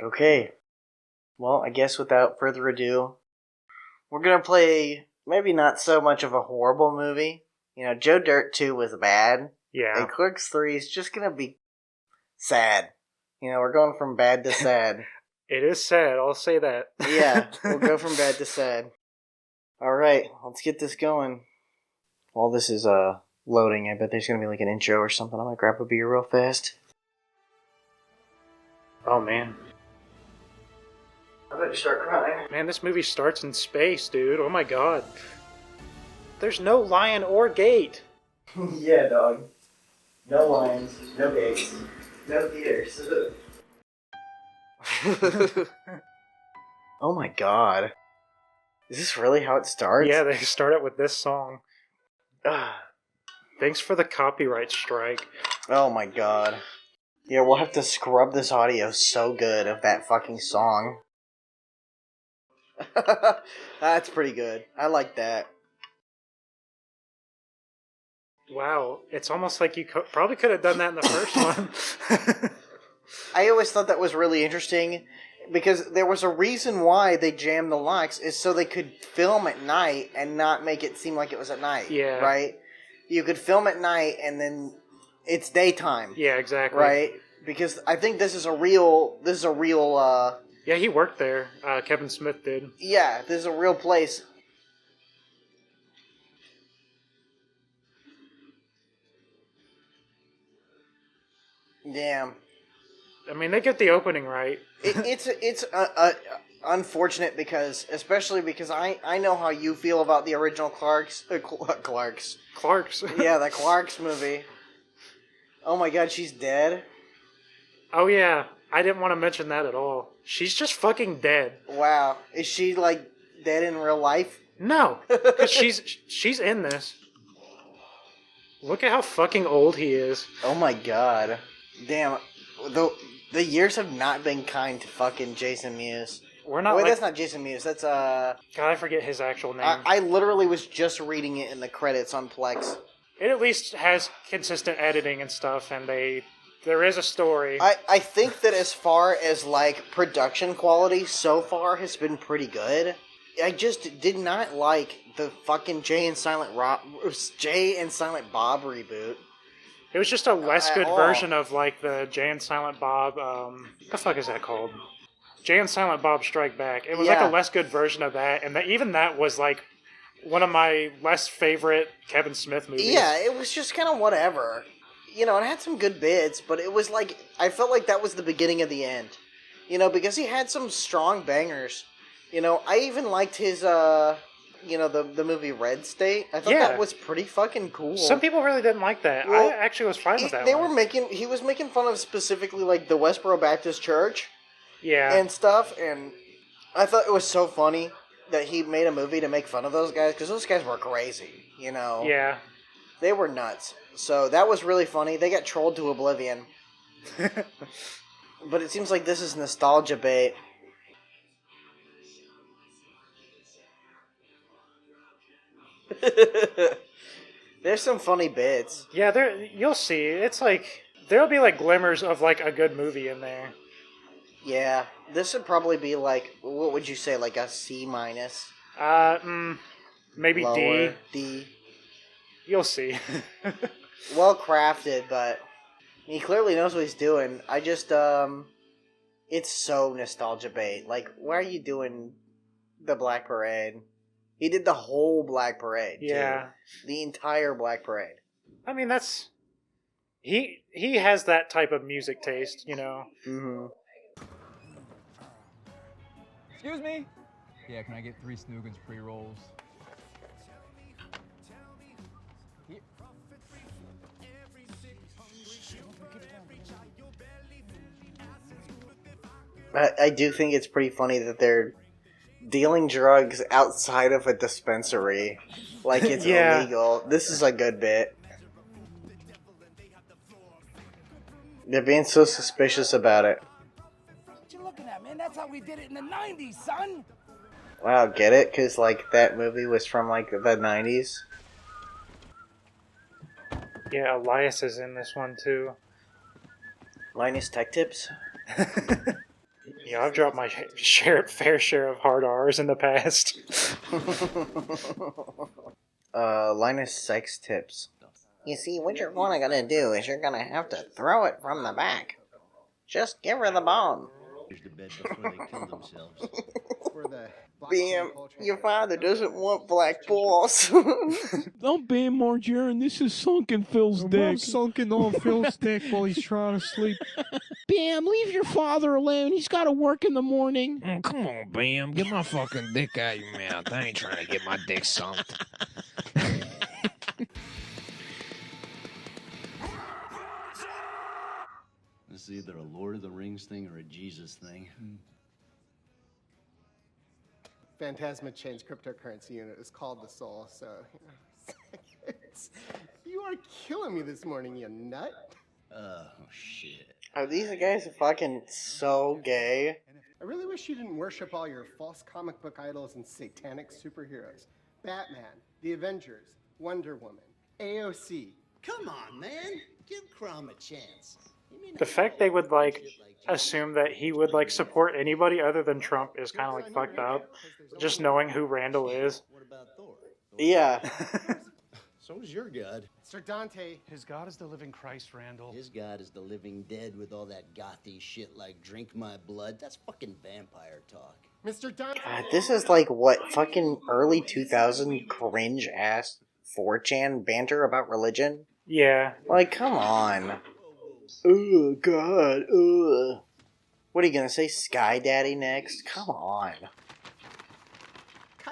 Okay, well, I guess without further ado, we're gonna play maybe not so much of a horrible movie. Joe Dirt 2 was bad. Yeah. And Clerks 3 is just gonna be sad. We're going from bad to sad. It is sad, I'll say that. Yeah, we'll go from bad to sad. Alright, let's get this going. While this is loading, I bet there's gonna be like an intro or something. I'm gonna grab a beer real fast. Oh man. I better start crying. Man, this movie starts in space, dude. Oh my god. There's no lion or gate. Yeah, dog. No lines, no gates, no theaters. Oh my god. Is this really how it starts? Yeah, they start it with this song. Thanks for the copyright strike. Oh my god. Yeah, we'll have to scrub this audio so good of that fucking song. That's pretty good. I like that. Wow, it's almost like you probably could have done that in the first one. I always thought that was really interesting because there was a reason why they jammed the locks is so they could film at night and not make it seem like it was at night. Yeah. Right? You could film at night and then it's daytime. Yeah, exactly. Right? Because I think this is a real yeah, he worked there. Kevin Smith did. Yeah, this is a real place. Damn. I mean, they get the opening right. It's unfortunate especially because I know how you feel about the original Clarks. Clarks. Yeah, the Clarks movie. Oh my god, she's dead? Oh yeah, I didn't want to mention that at all. She's just fucking dead. Wow. Is she, like, dead in real life? No, because she's in this. Look at how fucking old he is. Oh my god. Damn. The years have not been kind to fucking Jason Mewes. We're not. Wait, that's not Jason Mewes. That's God, I forget his actual name. I literally was just reading it in the credits on Plex. It at least has consistent editing and stuff, and there is a story. I think that as far as, like, production quality so far has been pretty good. I just did not like the fucking Jay and Silent Bob reboot. It was just a less good all. version of, like, the Jay and Silent Bob, what the fuck is that called? Jay and Silent Bob Strike Back. It was like a less good version of that, and even that was, like, one of my less favorite Kevin Smith movies. Yeah, it was just kind of whatever. It had some good bits, but it was like, I felt like that was the beginning of the end. Because he had some strong bangers. I even liked his, the movie Red State. I thought that was pretty fucking cool. Some people really didn't like that. Well, I actually was fine with that He was making fun of specifically, like, the Westboro Baptist Church. Yeah. And stuff, and I thought it was so funny that he made a movie to make fun of those guys, because those guys were crazy, Yeah. They were nuts. So that was really funny. They got trolled to oblivion. But it seems like this is nostalgia bait. There's some funny bits. Yeah, you'll see. It's like, there'll be like glimmers of like a good movie in there. Yeah, this would probably be like, what would you say, like a C-? Maybe Lower, D. D. You'll see. Well crafted, but he clearly knows what he's doing. I just, it's so nostalgia bait. Like, why are you doing the Black Parade? He did the whole Black Parade. Yeah. Too. The entire Black Parade. I mean, that's... He has that type of music taste, Mm-hmm. Excuse me? Yeah, can I get 3 Snoogans pre-rolls? I do think it's pretty funny that they're dealing drugs outside of a dispensary. Like it's illegal. This is a good bit. They're being so suspicious about it. What you looking at, man? That's how we did it in the 90s, son. Wow, get it? Because, like, that movie was from, like, the 90s. Yeah, Elias is in this one, too. Linus Tech Tips? Yeah, I've dropped my fair share of hard R's in the past. Linus Sykes tips. You see, what you're gonna do is you're gonna have to throw it from the back. Just give her the bone. To bed before they kill themselves. Bam, your father doesn't want black balls. Don't bam Margarine, this is sunken Phil's dick. I'm sunken on Phil's dick while he's trying to sleep. Bam, leave your father alone. He's got to work in the morning. Oh, come on, Bam. Get my fucking dick out of your mouth. I ain't trying to get my dick sucked. This is either a Lord of the Rings thing or a Jesus thing. Phantasma Chain's cryptocurrency unit is called the Soul, so you are killing me this morning, you nut. Oh, shit. Oh, these guys are fucking so gay. I really wish you didn't worship all your false comic book idols and satanic superheroes. Batman, the Avengers, Wonder Woman, AOC. Come on, man. Give Crom a chance. The fact they would, like, assume that he would, like, support anybody other than Trump is kind of, like, fucked up. Just knowing who Randall is. What about Thor? Yeah. So is your God. Sir Dante. His God is the living Christ, Randall. His God is the living dead with all that gothy shit like drink my blood. That's fucking vampire talk. Mr. Dante. God, this is like what fucking early 2000 cringe ass 4chan banter about religion. Yeah. Like, come on. Oh God. Ugh. What are you gonna say, Sky Daddy next? Come on.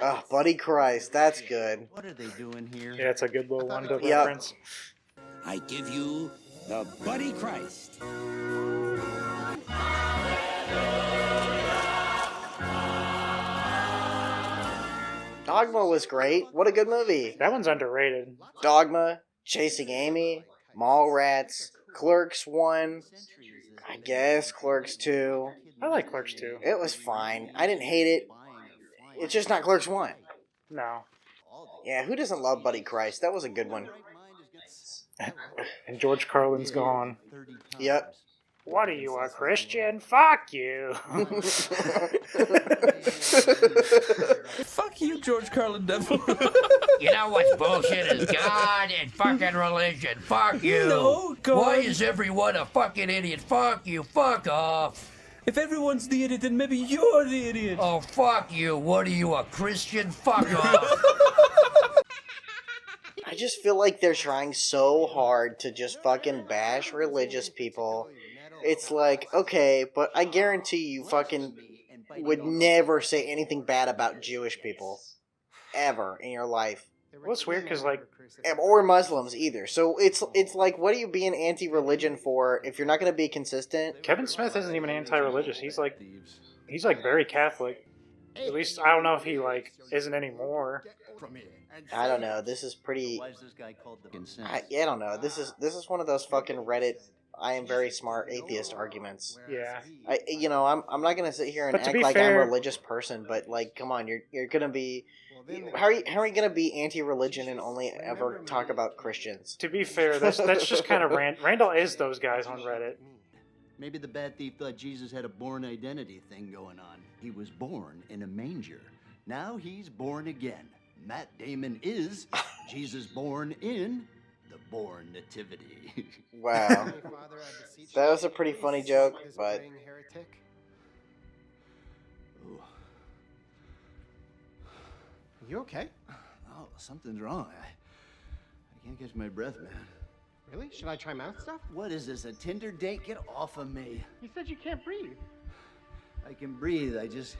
Oh, Buddy Christ, that's good. What are they doing here? Yeah, it's a good little one to Yep. reference. I give you the Buddy Christ. Dogma was great. What a good movie. That one's underrated. Dogma, Chasing Amy, Mallrats, Clerks 1, I guess Clerks 2. I like Clerks 2. It was fine. I didn't hate it. It's just not Clerks 1. No. Yeah, who doesn't love Buddy Christ? That was a good one. And George Carlin's gone. Yep. What are you, a Christian? Fuck you. Fuck you, George Carlin devil. You know what's bullshit is God and fucking religion. Fuck you. No, God. Why is everyone a fucking idiot? Fuck you. Fuck off. If everyone's the idiot, then maybe you're the idiot. Oh, fuck you. What are you, a Christian? Fuck off. I just feel like they're trying so hard to just fucking bash religious people. It's like, okay, but I guarantee you fucking would never say anything bad about Jewish people. Ever in your life. Well, it's weird because, like... Or Muslims either. So it's like, what are you being anti-religion for if you're not going to be consistent? Kevin Smith isn't even anti-religious. He's like very Catholic. At least, I don't know if he, like, isn't anymore. I don't know. This is pretty... Why is this guy called the consent? I don't know. This is one of those fucking Reddit... I am very smart atheist arguments. Yeah. I'm not gonna sit here and act like I'm a religious person, but like, come on, you're gonna be. How are you gonna be anti-religion and only ever talk about Christians? To be fair, that's just kind of Randall is those guys on Reddit. Maybe the bad thief thought Jesus had a born identity thing going on. He was born in a manger. Now he's born again. Matt Damon is Jesus born in the born nativity. Wow. That was a pretty funny joke, but... You okay? Oh, something's wrong. I can't catch my breath, man. Really? Should I try mouth stuff? What is this, a Tinder date? Get off of me. You said you can't breathe. I can breathe, I just...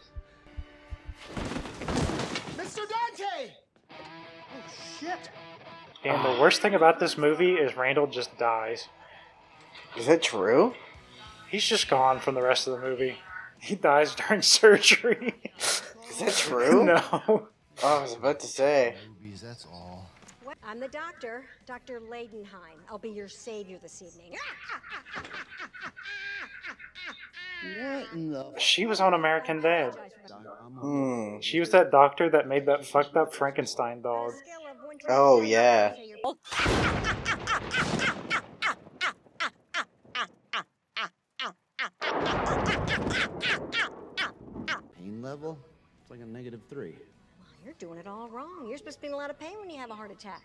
Mr. Dante! Oh, shit! And the worst thing about this movie is Randall just dies. Is that true? He's just gone from the rest of the movie. He dies during surgery. Is that true? No. Oh, I was about to say. Movies, that's all. I'm the doctor, Dr. Leidenheim. I'll be your savior this evening. What in the... She was on American Dad. Hmm. She was that doctor that made that fucked up Frankenstein dog. Oh, yeah. oxygen level, it's like a -3. Well, you're doing it all wrong. You're supposed to be in a lot of pain when you have a heart attack.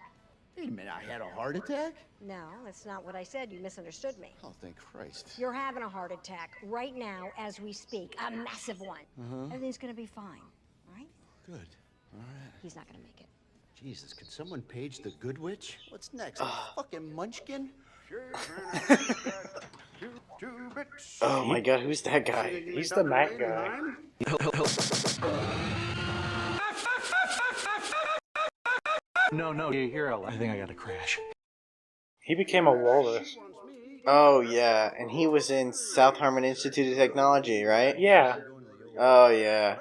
Wait a minute, I had a heart attack? No, that's not what I said. You misunderstood me. Oh, thank Christ. You're having a heart attack right now as we speak. A massive one. Everything's gonna be fine, all right? Good. All right. He's not gonna make it. Jesus, could someone page the Good Witch? What's next? A fucking munchkin? Oh my god, who's that guy? He's the Mac guy. No, you're here. I think I got to crash. He became a walrus. Oh yeah, and he was in South Harmon Institute of Technology, right? Yeah. Oh yeah.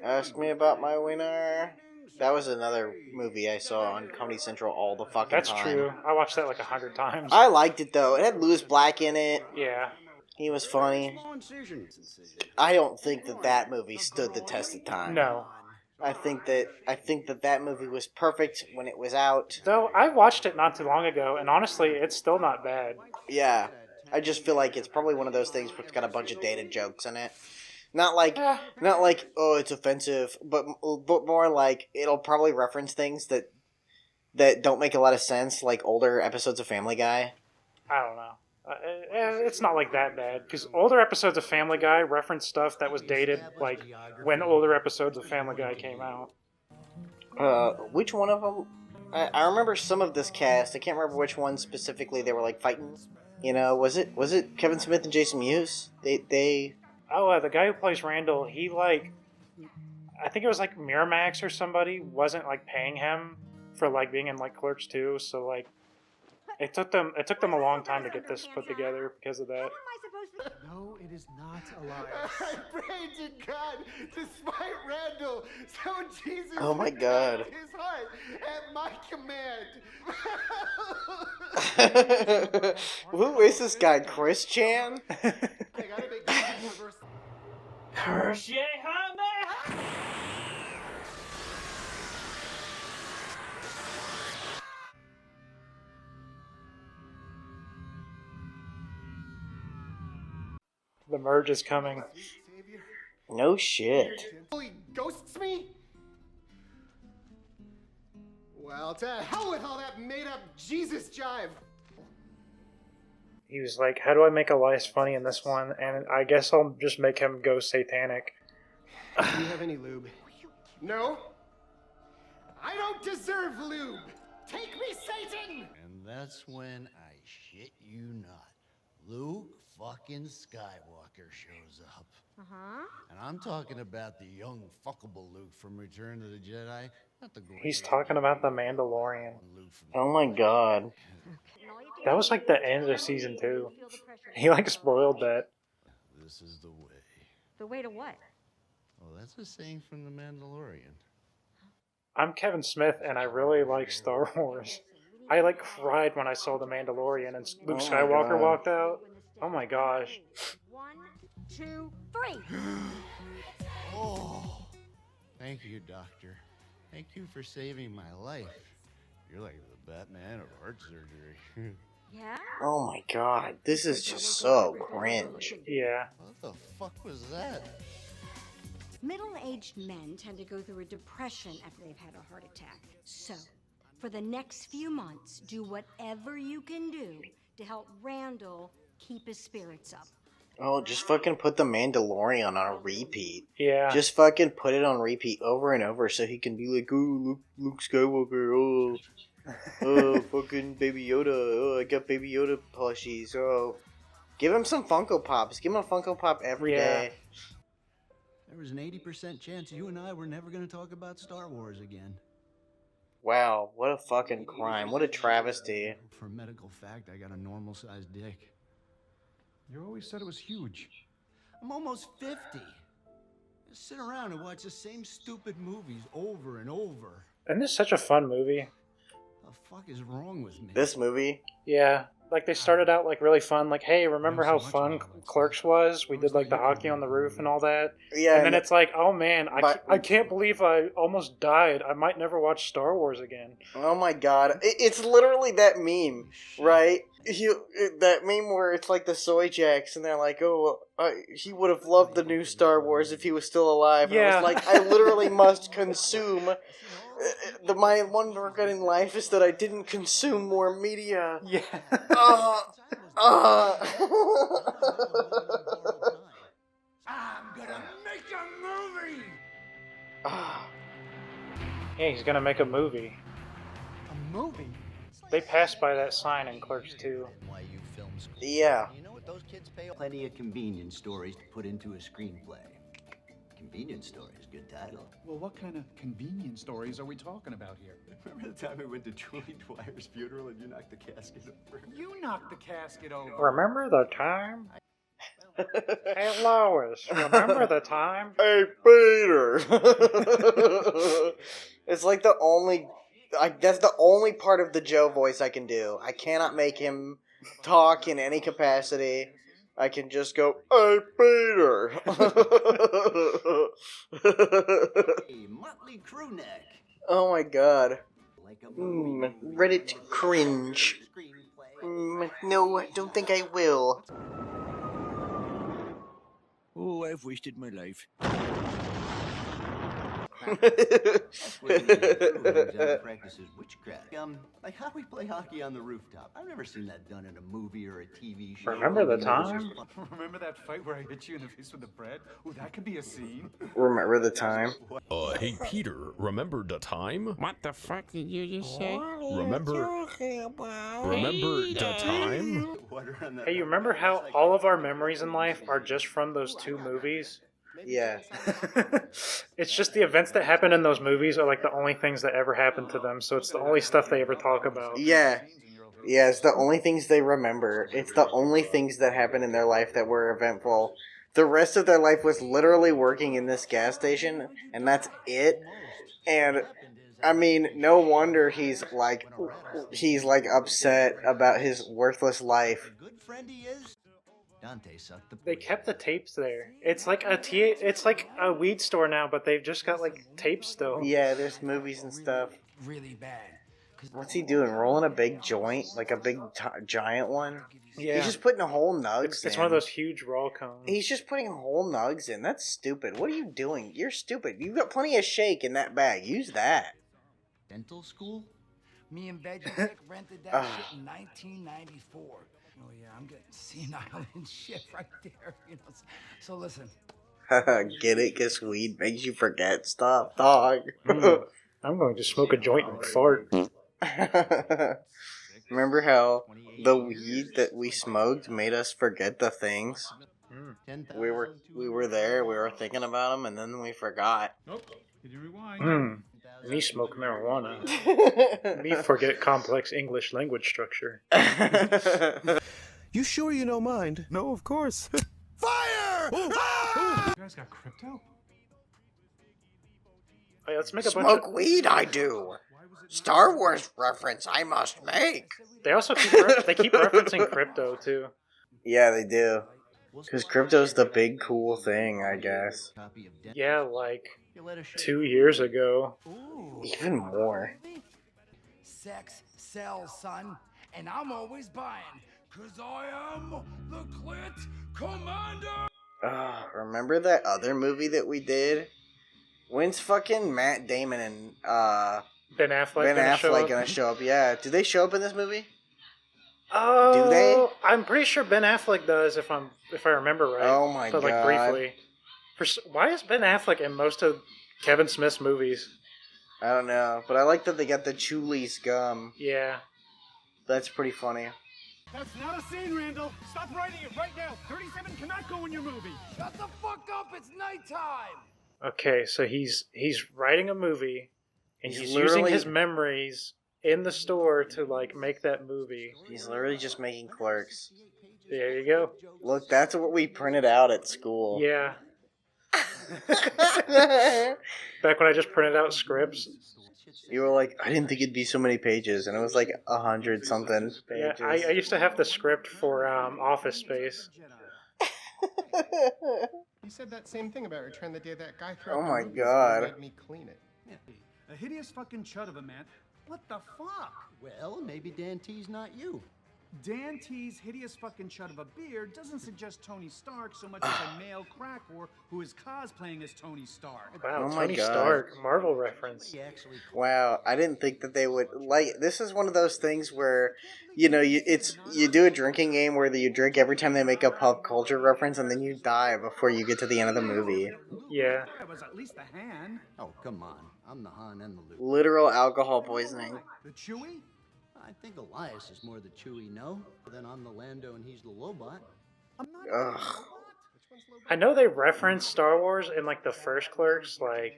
Ask me about my winner. That was another movie I saw on Comedy Central all the fucking That's time. true. I watched that like 100 times. I liked it though. It had Louis Black in it. Yeah. He was funny. I don't think that movie stood the test of time. No. I think that movie was perfect when it was out. Though I watched it not too long ago, and honestly, it's still not bad. Yeah. I just feel like it's probably one of those things where it's got a bunch of dated jokes in it. Not like, oh, it's offensive, but more like it'll probably reference things that don't make a lot of sense, like older episodes of Family Guy. I don't know. It's not like that bad, because older episodes of Family Guy reference stuff that was dated, like when older episodes of Family Guy came out. Which one of them? I remember some of this cast. I can't remember which one specifically they were like fighting. You know, was it Kevin Smith and Jason Mewes? They. Oh, the guy who plays Randall, he like, I think it was like Miramax or somebody wasn't like paying him for like being in like Clerks 2, so like it took them a long time to get this put together because of that. No, it is not alive. I prayed to God, despite Randall, so Jesus Oh my God. his heart at my command. Who is this guy, Chris Chan? The merge is coming. No shit. Holy ghosts me? Well, to hell with all that made-up Jesus jive. He was like, how do I make Elias funny in this one? And I guess I'll just make him go satanic. Do you have any lube? No? I don't deserve lube! Take me, Satan! And that's when I shit you not. Luke fucking Skywalker shows up. Uh-huh. And I'm talking about the young fuckable Luke from Return of the Jedi. Not the great He's talking about the Mandalorian. Luke from Oh my god. That was like the end of season 2. He like spoiled that. This is the way. The way to what? Oh, that's a saying from the Mandalorian. I'm Kevin Smith, and I really like Star Wars. I like cried when I saw the Mandalorian and Luke Oh my Skywalker God. walked out. Oh my gosh. 1, 2, 3. Oh, thank you, Doctor. Thank you for saving my life. You're like the Batman of heart surgery. Yeah? Oh my god. This is just so cringe. Yeah. What the fuck was that? Middle-aged men tend to go through a depression after they've had a heart attack. So, for the next few months, do whatever you can do to help Randall keep his spirits up. Oh, just fucking put the Mandalorian on a repeat. Yeah. Just fucking put it on repeat over and over so he can be like, oh, Luke Skywalker, oh, fucking Baby Yoda, oh, I got Baby Yoda plushies, oh. Give him some Funko Pops. Give him a Funko Pop every day. There was an 80% chance you and I were never going to talk about Star Wars again. Wow, what a fucking crime. What a travesty. For medical fact, I got a normal-sized dick. You always said it was huge. I'm almost 50. Just sit around and watch the same stupid movies over and over. Isn't this such a fun movie? The fuck is wrong with me? This movie? Yeah. like they started out like really fun, like, hey, remember how fun Clerks was? We did like the hockey on the roof and all that. Yeah, and then it's like, oh man, but- I can't believe I almost died. I might never watch Star Wars again. Oh my god. It's literally that meme, right? That meme where it's like the soy jacks and they're like, oh, he would have loved the new Star Wars if he was still alive. And Yeah. I was like, I literally must consume. My one regret in life is that I didn't consume more media. Yeah. I'm gonna make a movie! Yeah, he's gonna make a movie. A movie? They passed by that sign in Clerks 2. Yeah. You know what those kids pay? Plenty of convenience stories to put into a screenplay. Convenience stories, good title. Well, what kind of convenient stories are we talking about here? Remember the time we went to Julie Dwyer's funeral and you knocked the casket over? You knocked the casket over. Remember the time? Hey, Lois, remember the time? Hey, Peter! It's like the only... that's the only part of the Joe voice I can do. I cannot make him talk in any capacity. I can just go, hey, Peter! Hey, Motley Crewneck. Oh my god. Like a movie. Ready to cringe. No, I don't think I will. Oh, I've wasted my life. That's where the crew hangs out and practices witchcraft. Like how we play hockey on the rooftop. I've never seen that done in a movie or a TV show. Remember the time? Remember that fight where I hit you in the face with the bread? Ooh, that could be a scene. Remember the time? Hey Peter, remember the time? What the fuck did you just say? Remember the time? Hey, you remember how all of our memories in life are just from those two movies? Yeah. It's just the events that happen in those movies are like the only things that ever happened to them, so it's the only stuff they ever talk about. Yeah. Yeah, it's the only things they remember. It's the only things that happened in their life that were eventful. The rest of their life was literally working in this gas station, and that's it. And I mean, no wonder he's like upset about his worthless life. Good friend he is. Dante sucked the. They kept the tapes there. It's like it's like a weed store now, but they've just got like tapes still. Yeah, there's movies and stuff. Really bad. What's he doing? Rolling a big joint? Like a big giant one? Yeah. He's just putting whole nugs It's in. one of those huge raw cones. He's just putting whole nugs in. That's stupid. What are you doing? You're stupid. You've got plenty of shake in that bag. Use that. Dental school? Me and Veggie rented that shit in 1994. Oh yeah, I'm getting senile and shit right there. You know. So listen. Get it? Because weed makes you forget stuff, dog. I'm going to smoke a joint and fart. Remember how the weed that we smoked made us forget the things? We were there, we were thinking about them, and then we forgot. Nope. Did you rewind? Me smoke marijuana. Me forget complex English language structure. You sure you don't mind? No, of course. Fire! You guys got crypto? Hey, let's make a bunch Smoke of... weed, I do. Star Wars reference I must make. They also keep they keep referencing crypto too. Yeah, they do. Because crypto's the big cool thing, I guess. Yeah, like 2 years ago. Even more. Sex sells, son, and I'm always buying, 'cause I am the Clit Commander! Remember that other movie that we did? When's fucking Matt Damon and Ben Affleck gonna show up? Yeah. Do they show up in this movie? Oh, do they? I'm pretty sure Ben Affleck does, if I remember right. Oh my but, like, God. briefly. Why is Ben Affleck in most of Kevin Smith's movies? I don't know, but I like that they got the Chuli's gum. Yeah. That's pretty funny. That's not a scene, Randall. Stop writing it right now. 37 cannot go in your movie. Shut the fuck up, it's nighttime! Okay, so he's writing a movie, and he's using literally- his memories in the store to like make that movie. He's literally just making Clerks. There you go. Look, that's what we printed out at school. Yeah. Back when I just printed out scripts. You were like, I didn't think it'd be so many pages, and it was like 100 something Yeah, pages. I used to have the script for Office Space. You said that same thing about Return the Day that guy threw Oh out the my movies, and you God. made me clean it. A hideous fucking chud of a man. What the fuck? Well, maybe Dan T's not you. Dan T's hideous fucking chud of a beard doesn't suggest Tony Stark so much as a male crack whore who is cosplaying as Tony Stark. Wow, Oh my Tony God. Stark, Marvel reference. Wow, I didn't think that they would like. This is one of those things where, you know, you do a drinking game where you drink every time they make a pop culture reference, and then you die before you get to the end of the movie. Yeah. That was at least the Han. Oh, come on. I'm the Han and the Luke. Literal alcohol poisoning. The Chewie? I think Elias is more the Chewie, no? Then I'm the Lando and he's the Lobot. Ugh. I know they referenced Star Wars in like the first Clerks, like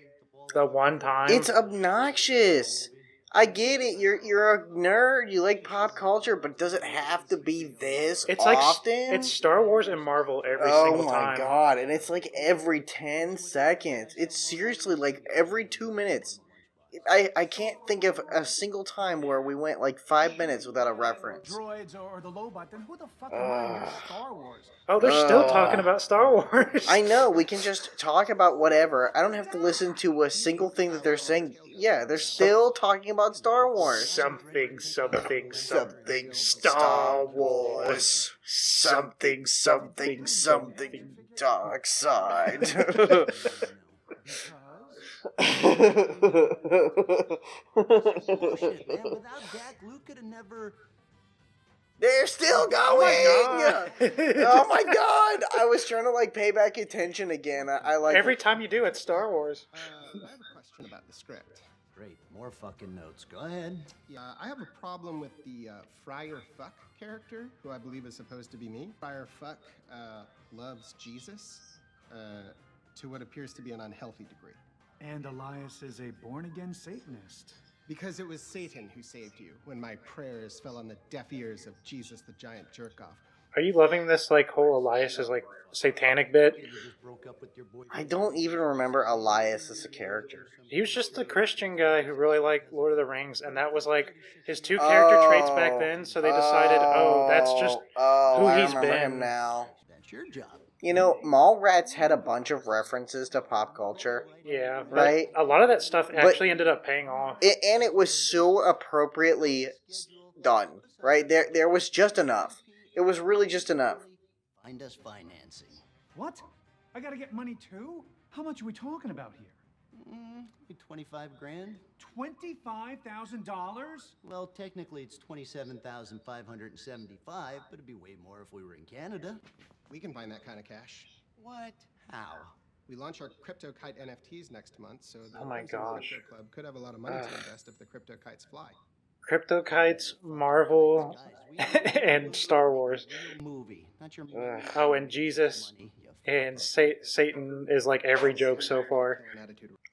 the one time. It's obnoxious. I get it. You're a nerd. You like pop culture, but does it have to be this It's often? like it's Star Wars and Marvel every Oh single my time. God! And it's like every 10 seconds. It's seriously like every 2 minutes. I can't think of a single time where we went like 5 minutes without a reference. Droids or the Lobot, then who the fuck am I in your Star Wars? Oh, they're still talking about Star Wars. I know, we can just talk about whatever. I don't have to listen to a single thing that they're saying. Yeah, they're still talking about Star Wars. Something, Star Wars. Something dark side. Bullshit, man. Without Dak, Luke could have never... They're still going! Oh my God! I was trying to like pay back attention again. I like every time you do, it's Star Wars. I have a question about the script. Great, more fucking notes. Go ahead. Yeah, I have a problem with the Friar Fuck character, who I believe is supposed to be me. Friar Fuck loves Jesus to what appears to be an unhealthy degree. And Elias is a born-again Satanist. Because it was Satan who saved you when my prayers fell on the deaf ears of Jesus the giant jerk-off. Are you loving this like whole Elias's like satanic bit? I don't even remember Elias as a character. He was just the Christian guy who really liked Lord of the Rings, and that was like his two character traits back then. So they decided, that's just who I he's remember been. him now. That's your job. You know, Mallrats had a bunch of references to pop culture. Yeah, right. A lot of that stuff actually ended up paying off. And it was so appropriately done. Right there was just enough. It was really just enough. Find us financing. What? I gotta get money too? How much are we talking about here? Like 25 grand? $25,000? Well, technically it's 27,575, but it'd be way more if we were in Canada. We can find that kind of cash. What? How? We launch our CryptoKite NFTs next month, so the Oh my Friends of the gosh. Crypto Club could have a lot of money to invest if the CryptoKites fly. CryptoKites, Marvel, and Star Wars. Movie, not your Oh, and Jesus and Satan is like every joke so far.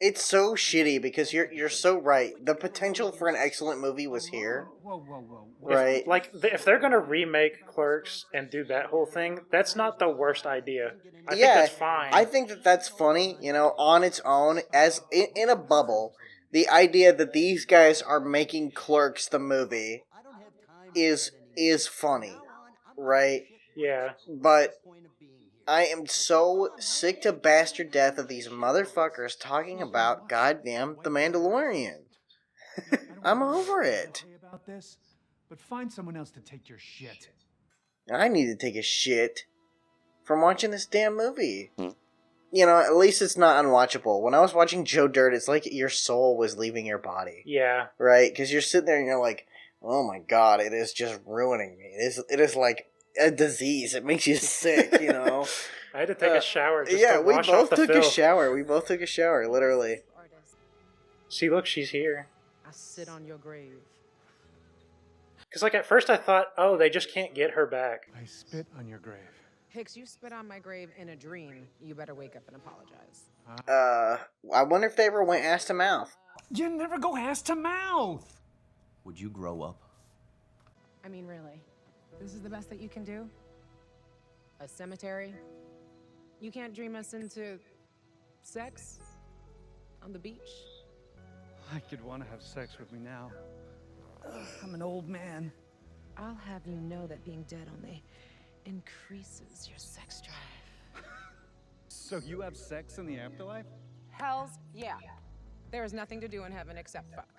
It's so shitty because you're so right. The potential for an excellent movie was here. Whoa. Right. If they're gonna remake Clerks and do that whole thing, that's not the worst idea. I think Yeah, that's fine. I think that that's funny, you know, on its own, as in a bubble. The idea that these guys are making Clerks the movie is funny, right? Yeah. But I am so sick to bastard death of these motherfuckers talking about goddamn The Mandalorian. I'm over it. About this, but find someone else to take your shit. I need to take a shit from watching this damn movie. You know, at least it's not unwatchable. When I was watching Joe Dirt, it's like your soul was leaving your body. Yeah. Right? Because you're sitting there and you're like, oh my god, it is just ruining me. It is like a disease. It makes you sick, you know? I had to take a shower just yeah, to we wash both off the took a filth. shower. We both took a shower, literally. See, look, she's here. I sit on your grave. Because, like, at first I thought, oh, they just can't get her back. I spit on your grave. Hicks, you spit on my grave in a dream. You better wake up and apologize. I wonder if they ever went ass to mouth. You never go ass to mouth! Would you grow up? I mean, really? This is the best that you can do? A cemetery? You can't dream us into... Sex? On the beach? I could want to have sex with me now. I'm an old man. I'll have you know that being dead only increases your sex drive. So you have sex in the afterlife? Hells yeah. There is nothing to do in heaven except fuck.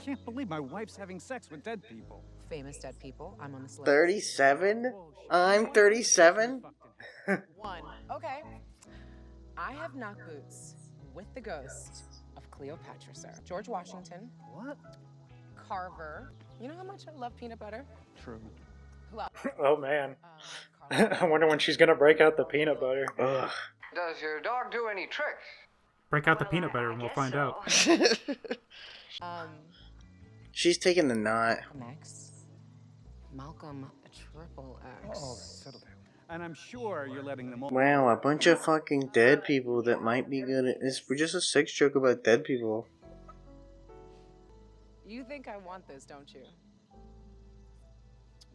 Can't believe my wife's having sex with dead people. Famous dead people. I'm on this list. 37? I'm 37? One. Okay. I have knocked boots with the ghost of Cleopatra, sir. George Washington. What? Carver. You know how much I love peanut butter? True. Who else? Oh man. I wonder when she's gonna break out the peanut butter. Ugh. Does your dog do any tricks? Break out the peanut butter and we'll find out. She's taking the knot. X. Malcolm Triple X. Oh, settle down. And I'm sure you're letting them all. Wow, a bunch of fucking dead people that might be good at this. We're just a sex joke about dead people. You think I want this, don't you?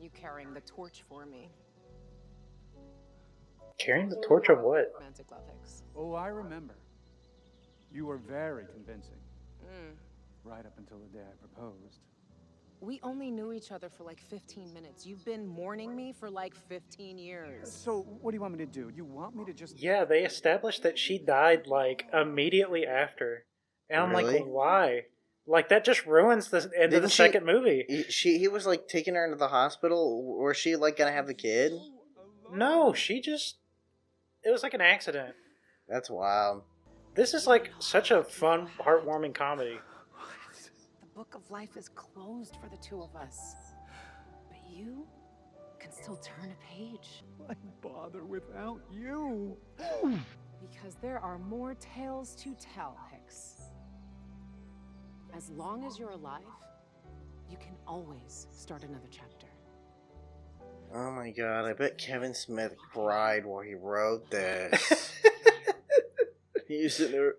You carrying the torch for me. Carrying the torch of what? Romantic love, Hicks. Oh, I remember. You were very convincing. Mm. Right up until the day I proposed. We only knew each other for like 15 minutes. You've been mourning me for like 15 years. So, what do you want me to do? You want me to just... Yeah, they established that she died, like, immediately after. And I'm Really? like, why? Like, that just ruins the end of the second movie. He was, like, taking her into the hospital. Was she, like, gonna have the kid? No, she just... It was like an accident. That's wild. This is, like, such a fun, heartwarming comedy. The book of life is closed for the two of us. But you can still turn a page. Why bother without you? Because there are more tales to tell, Hicks. As long as you're alive, you can always start another chapter. Oh my god, I bet Kevin Smith cried while he wrote this. He's sitting there.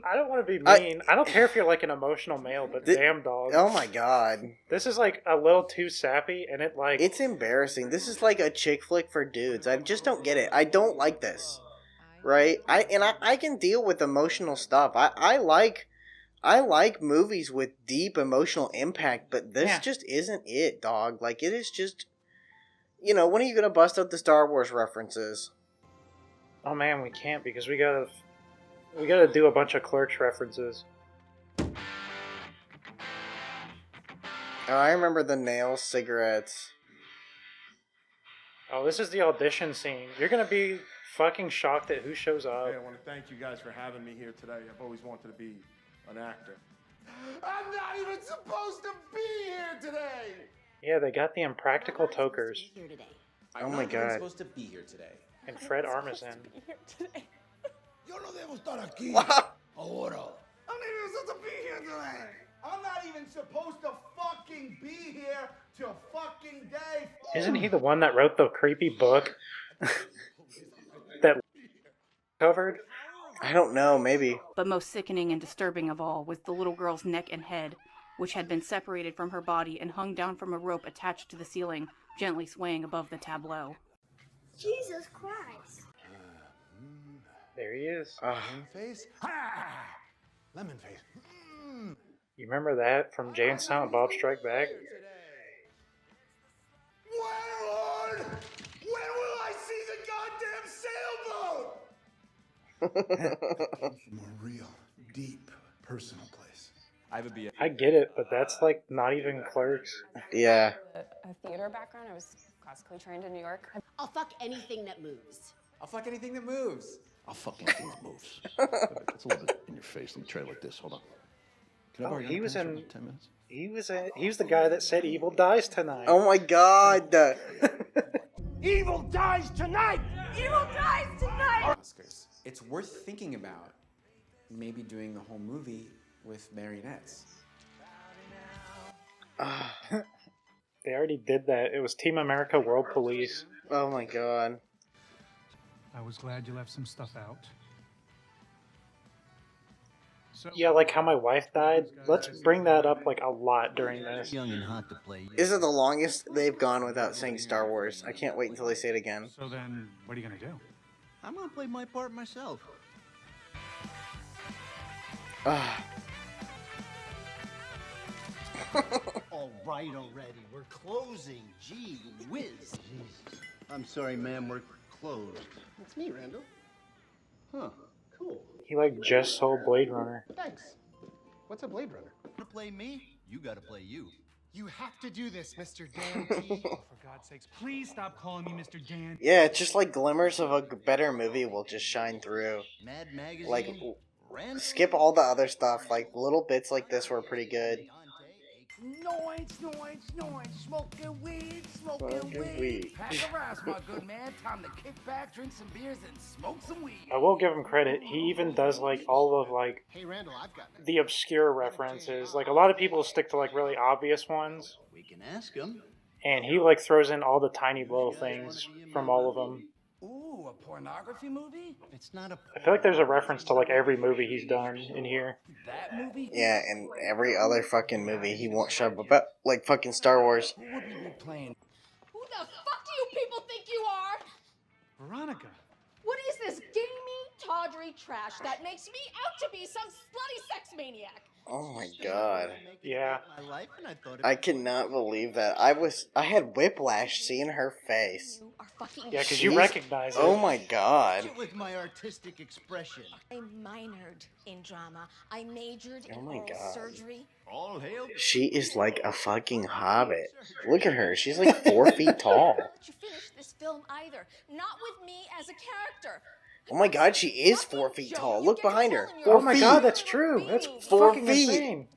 I don't want to be mean. I don't care if you're like an emotional male, but damn dog. Oh my god. This is like a little too sappy, and it like... It's embarrassing. This is like a chick flick for dudes. I just don't get it. I don't like this. Right? I can deal with emotional stuff. I like movies with deep emotional impact, but this just isn't it, dog. Like, it is just... You know, when are you going to bust out the Star Wars references? Oh man, we can't because we gotta do a bunch of Clerks references. Oh, I remember the nail cigarettes. Oh, this is the audition scene. You're gonna be fucking shocked at who shows up. Hey, I want to thank you guys for having me here today. I've always wanted to be an actor. I'm not even supposed to be here today! Yeah, they got the impractical tokers. Oh my god. supposed to be here today. And Fred Armisen. Yo no debo estar aquí. Ahora. I'm not even supposed to be here today! I'm not even supposed to fucking be here till fucking day. Isn't he the one that wrote the creepy book that covered? I don't know, maybe. But most sickening and disturbing of all was the little girl's neck and head, which had been separated from her body and hung down from a rope attached to the ceiling, gently swaying above the tableau. Jesus Christ. There he is. Lemon face? Lemon face. You remember that from Jay and Silent Bob Strike Back? Lord! When will I see the goddamn sailboat? More real, deep, personal place. I have a BA. I get it, but that's like not even Clerks. Yeah. A theater background. I was classically trained in New York. I'll fuck anything that moves. I'll fuck anything that moves. I'll fuck anything that moves. It's a little bit in your face. Let me try it like this. Hold on. Can I borrow your He was pants for in. about 10 minutes? He was the guy that said evil dies tonight. Oh my god. Evil dies tonight! Evil dies tonight! Oscars. It's worth thinking about maybe doing the whole movie with marionettes. They already did that. It was Team America World Police. Oh my god. I was glad you left some stuff out. So, Yeah, like how my wife died. Let's bring that up like a lot during this. Young and hot to play. This is the longest they've gone without saying Star Wars. I can't wait until they say it again. So then, what are you gonna do? I'm gonna play my part myself. All right already. We're closing. Gee whiz. Jesus. I'm sorry, ma'am. We're closed. It's me, Randall. Huh. Cool. He like just sold Blade Runner. Thanks. What's a Blade Runner? To play me, you gotta play you. You have to do this, Mr. Dan T. For God's sakes, please stop calling me Mr. Dan. Yeah, it's just like glimmers of a better movie will just shine through. Mad Magazine. Like, skip all the other stuff. Like, little bits like this were pretty good. Noise, smoking weed, smoking weed. Pack a rise, my good man. Time to kick back, drink some beers, and smoke some weed. I will give him credit. He even does like all of like Hey, Randall, I've got the obscure references. Like a lot of people stick to like really obvious ones, We can ask him. and he like throws in all the tiny little things from all of them. Ooh, a pornography movie? It's not a. I feel like there's a reference to like every movie he's done in here. That movie? Yeah, and every other fucking movie he won't shut up about, like fucking Star Wars. Who would we be playing? Who the fuck do you people think you are? Veronica. What is this gamey, tawdry trash that makes me out to be some slutty sex maniac? Oh my god. Yeah. My life, and I thought it I cannot believe that. I had whiplash seeing her face. You are fucking Yeah, because you recognize it. Oh my god. with my artistic expression. I minored in drama. I majored in Oh my oral God. surgery. All hail. She is like a fucking hobbit. Look at her. She's like 4 feet tall. Let you finish this film either. Not with me as a character. Oh my god, she is 4 feet tall. Look behind her. 4 Oh my feet. god, that's true. That's 4 fucking feet. insane.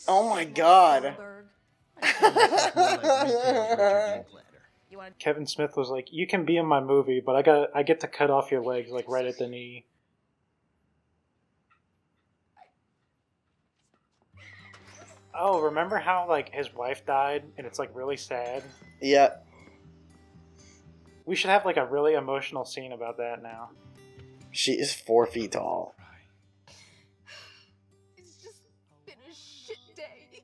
Oh my god. Kevin Smith was like, "You can be in my movie, but I get to cut off your legs like right at the knee." Oh, remember how like his wife died and it's like really sad? Yeah. We should have like a really emotional scene about that now. She is 4 feet tall. It's just been a shit day.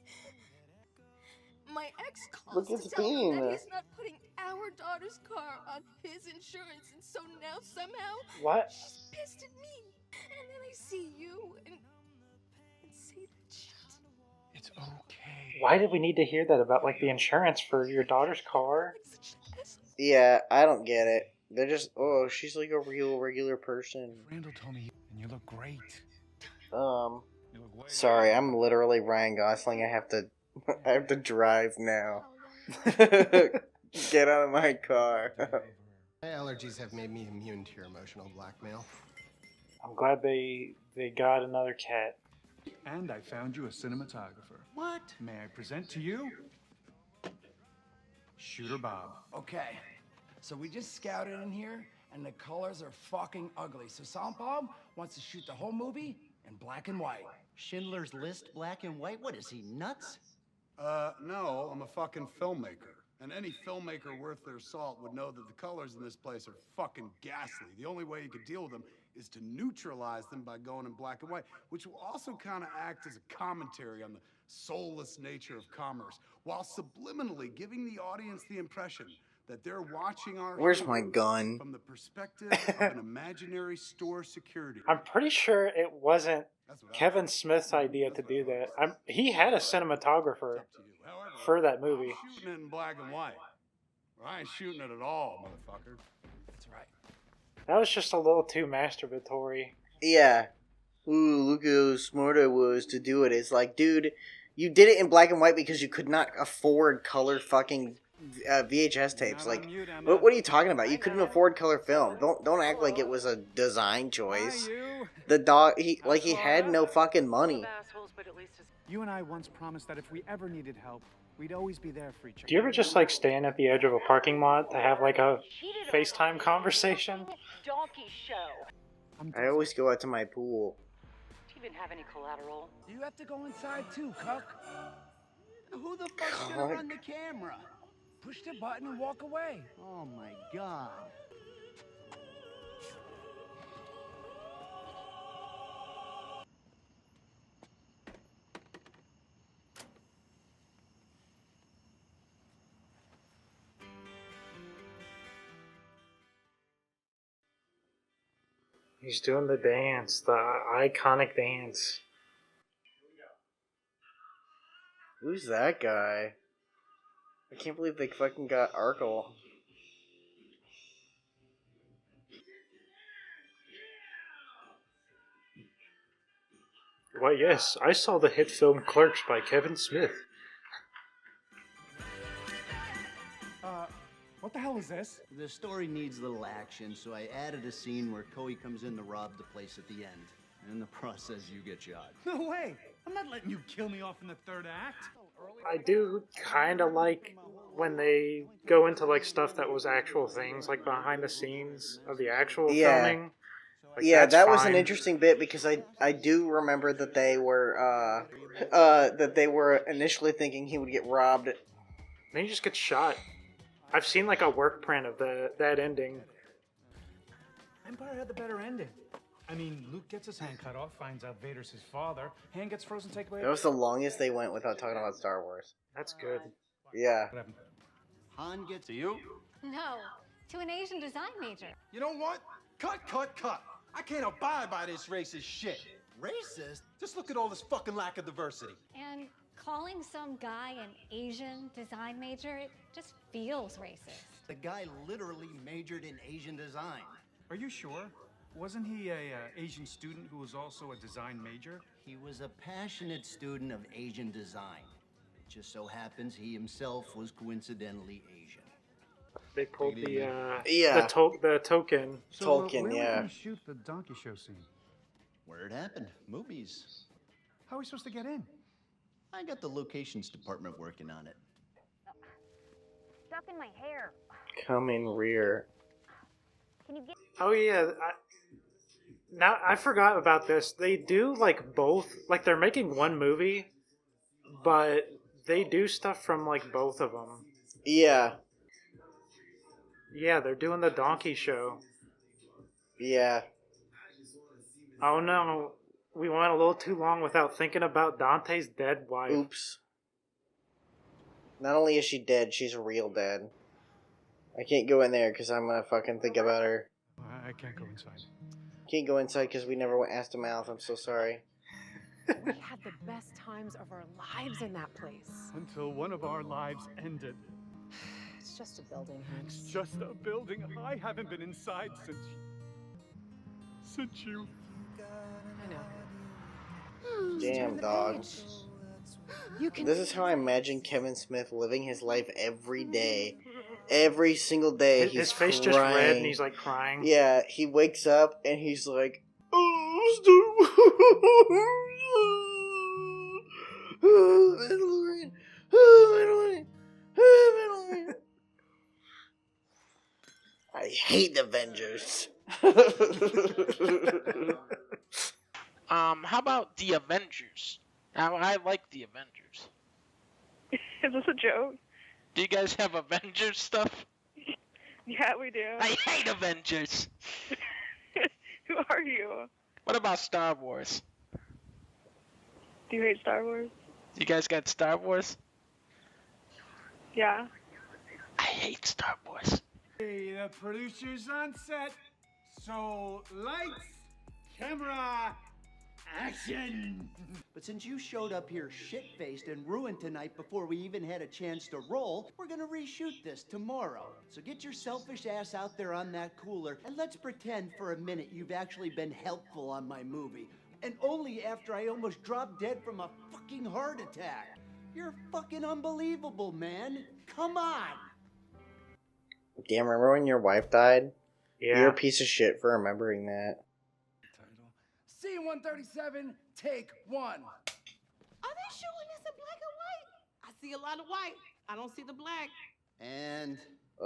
My ex Look calls at to tell me Bean. that he's not putting our daughter's car on his insurance, and so now somehow What? she's pissed at me. And then I see you and see that shit. It's okay. Why did we need to hear that about like the insurance for your daughter's car? Yeah, I don't get it. They're just, oh, she's like a real regular person. Randall told me, and you look great. Sorry, I'm literally Ryan Gosling. I have to drive now. Get out of my car. My allergies have made me immune to your emotional blackmail. I'm glad they got another cat. And I found you a cinematographer. What? May I present to you? Shooter Bob. Okay, so we just scouted in here, and the colors are fucking ugly. So Sound Bob wants to shoot the whole movie in black and white. Schindler's List, black and white? What is he, nuts? No, I'm a fucking filmmaker. And any filmmaker worth their salt would know that the colors in this place are fucking ghastly. The only way you could deal with them is to neutralize them by going in black and white, which will also kind of act as a commentary on the soulless nature of commerce, while subliminally giving the audience the impression that they're watching our Where's my heroes gun? from the perspective of an imaginary store security. I'm pretty sure it wasn't Kevin Smith's idea to do that. He had a cinematographer for that movie. I'm shooting it in black and white. I ain't shooting it at all, motherfucker. That's right. That was just a little too masturbatory. Yeah. Ooh, look how smart I was to do it. It's like, dude, you did it in black and white because you could not afford color fucking VHS tapes. Like, what are you talking about? You couldn't afford color film. Don't act like it was a design choice. The dog, he had no fucking money. You and I once promised that if we ever needed help, we'd always be there for each other. Do you ever just like stand at the edge of a parking lot to have like a FaceTime conversation? Donkey show. I always go out to my pool. Do you even have any collateral? You have to go inside too, cuck. Who the fuck's gonna run the camera? Push the button and walk away. Oh my god. He's doing the dance, the iconic dance. Who's that guy? I can't believe they fucking got Arkle. Why, yes, I saw the hit film Clerks by Kevin Smith. What the hell is this? The story needs little action, so I added a scene where Coey comes in to rob the place at the end. In the process, you get shot. No way! I'm not letting you kill me off in the third act. I do kind of like when they go into like stuff that was actual things, like behind the scenes of the actual filming. Like, yeah, that was an fine. interesting bit because I do remember that they were initially thinking he would get robbed. Then he just gets shot. I've seen like a work print of that ending. Empire had the better ending. I mean, Luke gets his hand cut off, finds out Vader's his father, hand gets frozen, take away. That was the longest they went without talking about Star Wars. That's good. Yeah. Han gets to you? No, to an Asian design major. You know what? Cut. I can't abide by this racist shit. Racist? Just look at all this fucking lack of diversity. And calling some guy an Asian design major, it just feels racist. The guy literally majored in Asian design. Are you sure? Wasn't he a Asian student who was also a design major? He was a passionate student of Asian design. It just so happens he himself was coincidentally Asian. They pulled the token. So, where were we shoot the donkey show scene? Where it happened. Movies. How are we supposed to get in? I got the locations department working on it. Stuck in my hair. Come in rear. Can you get? Oh yeah. Now I forgot about this. They do like both. Like they're making one movie, but they do stuff from like both of them. Yeah. Yeah, they're doing the donkey show. Yeah. Oh no, we went a little too long without thinking about Dante's dead wife. Oops. Not only is she dead, she's real dead. I can't go in there because I'm gonna fucking think about her. I can't go inside. Can't go inside because we never went ass to mouth. I'm so sorry. We had the best times of our lives in that place. Until one of our lives ended. It's just a building, Hanks. It's just a building. I haven't been inside since you. I know. Damn, dog. This is how I imagine Kevin Smith living his life every day. Every single day. His face just red and he's like crying. Yeah, he wakes up and he's like, Mandalorian. Mandalorian. I hate the Avengers. How about the Avengers? I like the Avengers. Is this a joke? Do you guys have Avengers stuff? Yeah, we do. I hate Avengers. Who are you? What about Star Wars? Do you hate Star Wars? You guys got Star Wars? Yeah. I hate Star Wars. Hey, the producer's on set. So, lights, camera, action! But since you showed up here shit-faced and ruined tonight before we even had a chance to roll, we're gonna reshoot this tomorrow. So get your selfish ass out there on that cooler, and let's pretend for a minute you've actually been helpful on my movie. And only after I almost dropped dead from a fucking heart attack. You're fucking unbelievable, man. Come on! Damn, remember when your wife died? Yeah. You're a piece of shit for remembering that. Scene 137, take one. Are they showing us in black and white? I see a lot of white. I don't see the black. And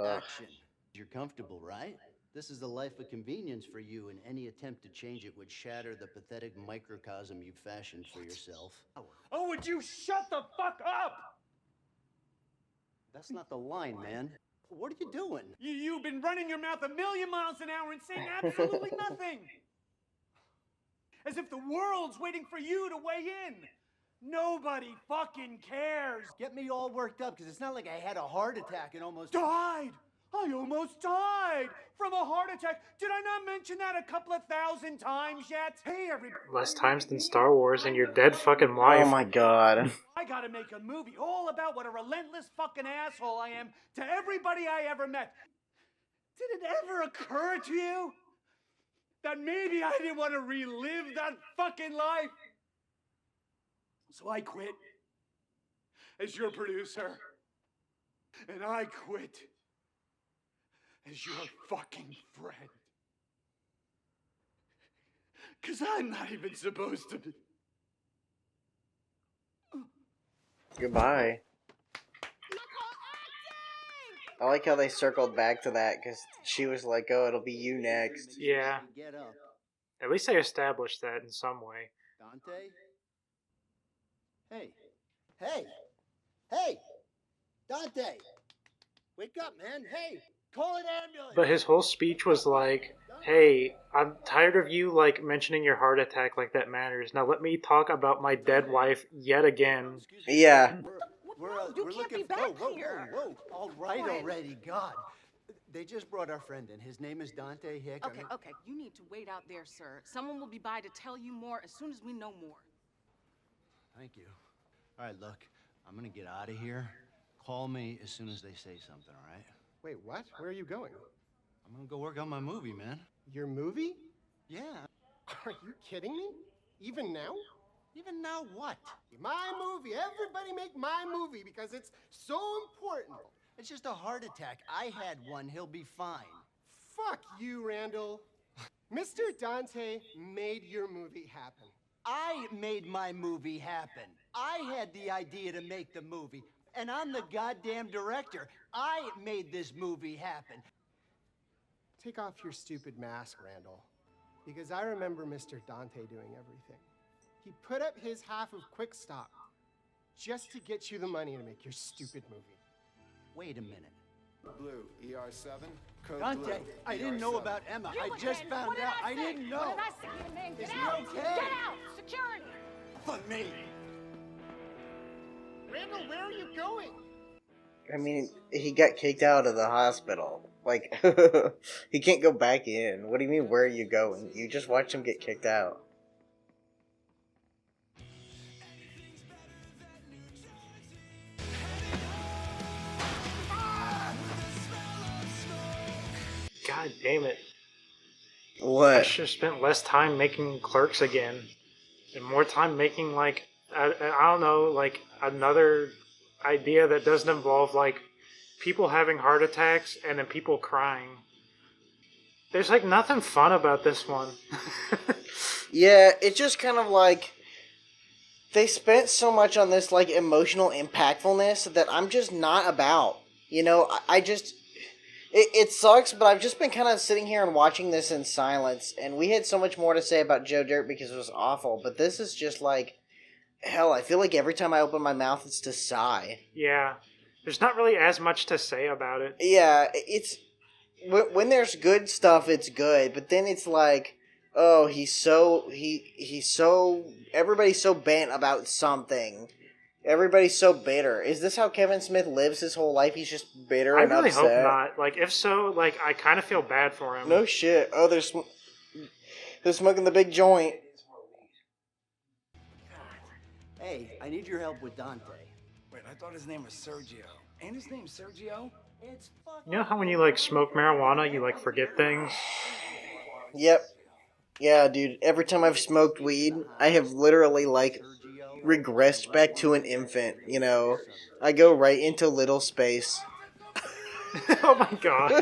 action. You're comfortable, right? This is the life of convenience for you, and any attempt to change it would shatter the pathetic microcosm you've fashioned for yourself. Oh, would you shut the fuck up? That's not the line, man. What are you doing? You've been running your mouth a million miles an hour and saying absolutely nothing. As if the world's waiting for you to weigh in. Nobody fucking cares. Get me all worked up, because it's not like I had a heart attack and almost died. I almost died from a heart attack. Did I not mention that a couple of thousand times yet? Hey, everybody. Less times than Star Wars and your dead fucking wife. Oh my god. I gotta make a movie all about what a relentless fucking asshole I am to everybody I ever met. Did it ever occur to you that maybe I didn't want to relive that fucking life? So I quit as your producer. And I quit as your fucking friend. 'Cause I'm not even supposed to be. Goodbye. I like how they circled back to that because she was like, "Oh, it'll be you next." Yeah. Get up. At least they established that in some way. Dante? Hey. Hey! Hey! Dante! Wake up, man! Hey! Call an ambulance! But his whole speech was like, hey, I'm tired of you, like, mentioning your heart attack like that matters. Now let me talk about my dead wife yet again. Yeah. We're looking back here. Whoa. All right already, God. They just brought our friend in. His name is Dante Hick. Okay, you need to wait out there, sir. Someone will be by to tell you more as soon as we know more. Thank you. All right, look, I'm gonna get out of here. Call me as soon as they say something, all right? Wait, what? Where are you going? I'm gonna go work on my movie, man. Your movie? Yeah. Are you kidding me? Even now? Even now what? My movie. Everybody make my movie because it's so important. It's just a heart attack. I had one. He'll be fine. Fuck you, Randall. Mr. Dante made your movie happen. I made my movie happen. I had the idea to make the movie, and I'm the goddamn director. I made this movie happen. Take off your stupid mask, Randall. Because I remember Mr. Dante doing everything. He put up his half of Quick Stop just to get you the money to make your stupid movie. Wait a minute. Blue, ER7, code Dante, blue. I didn't know about Emma. I just found out. I didn't know. What did I say to man? Get Is he out! okay? Get out! Security! For me. Randall, where are you going? I mean, he got kicked out of the hospital. Like, he can't go back in. What do you mean, where are you going? You just watched him get kicked out. God damn it. What? I should have spent less time making Clerks again. And more time making, like, I don't know, like, another idea that doesn't involve, like, people having heart attacks and then people crying. There's, like, nothing fun about this one. Yeah, it just kind of like they spent so much on this like emotional impactfulness that I'm just not about. You know, I just it sucks, but I've just been kind of sitting here and watching this in silence, and we had so much more to say about Joe Dirt because it was awful, but this is just like hell. I feel like every time I open my mouth, it's to sigh. Yeah. There's not really as much to say about it. Yeah, it's when there's good stuff, it's good, but then it's like, oh, he's so everybody's so bent about something. Everybody's so bitter. Is this how Kevin Smith lives his whole life? He's just bitter I and really upset. hope not. Like, if so, like, I kind of feel bad for him. No shit. Oh, they're smoking the big joint. Hey, I need your help with Dante. Wait, I thought his name was Sergio. Ain't his name Sergio? It's fucking... You know how when you, like, smoke marijuana, you, like, forget things? Yep. Yeah, dude. Every time I've smoked weed, I have literally, like, regressed back to an infant, you know? I go right into little space. Oh my god.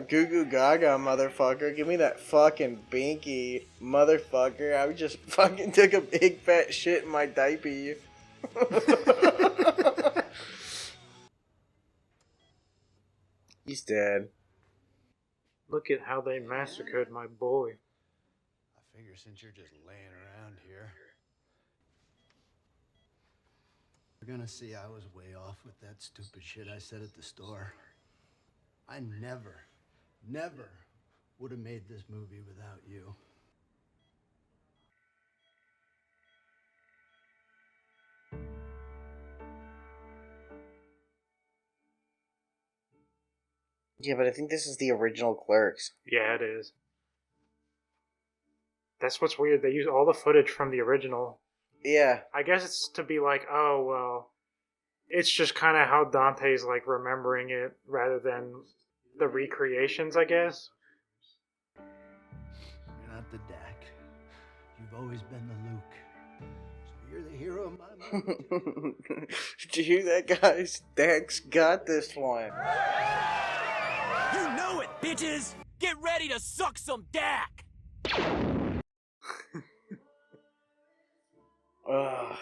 Goo goo gaga, motherfucker. Give me that fucking binky, motherfucker. I just fucking took a big fat shit in my diaper. He's dead. Look at how they massacred my boy. I figure since you're just laying around here, you're gonna see I was way off with that stupid shit I said at the store. I never would have made this movie without you. Yeah, but I think this is the original Clerks. Yeah, it is. That's what's weird. They use all the footage from the original. Yeah. I guess it's to be like, oh, well, it's just kind of how Dante's like remembering it rather than the recreations, I guess. You're not the Dak. You've always been the Luke. So you're the hero of my movie. Did you hear that, guys? Dak's got this one. You know it, bitches! Get ready to suck some Dak! Ugh.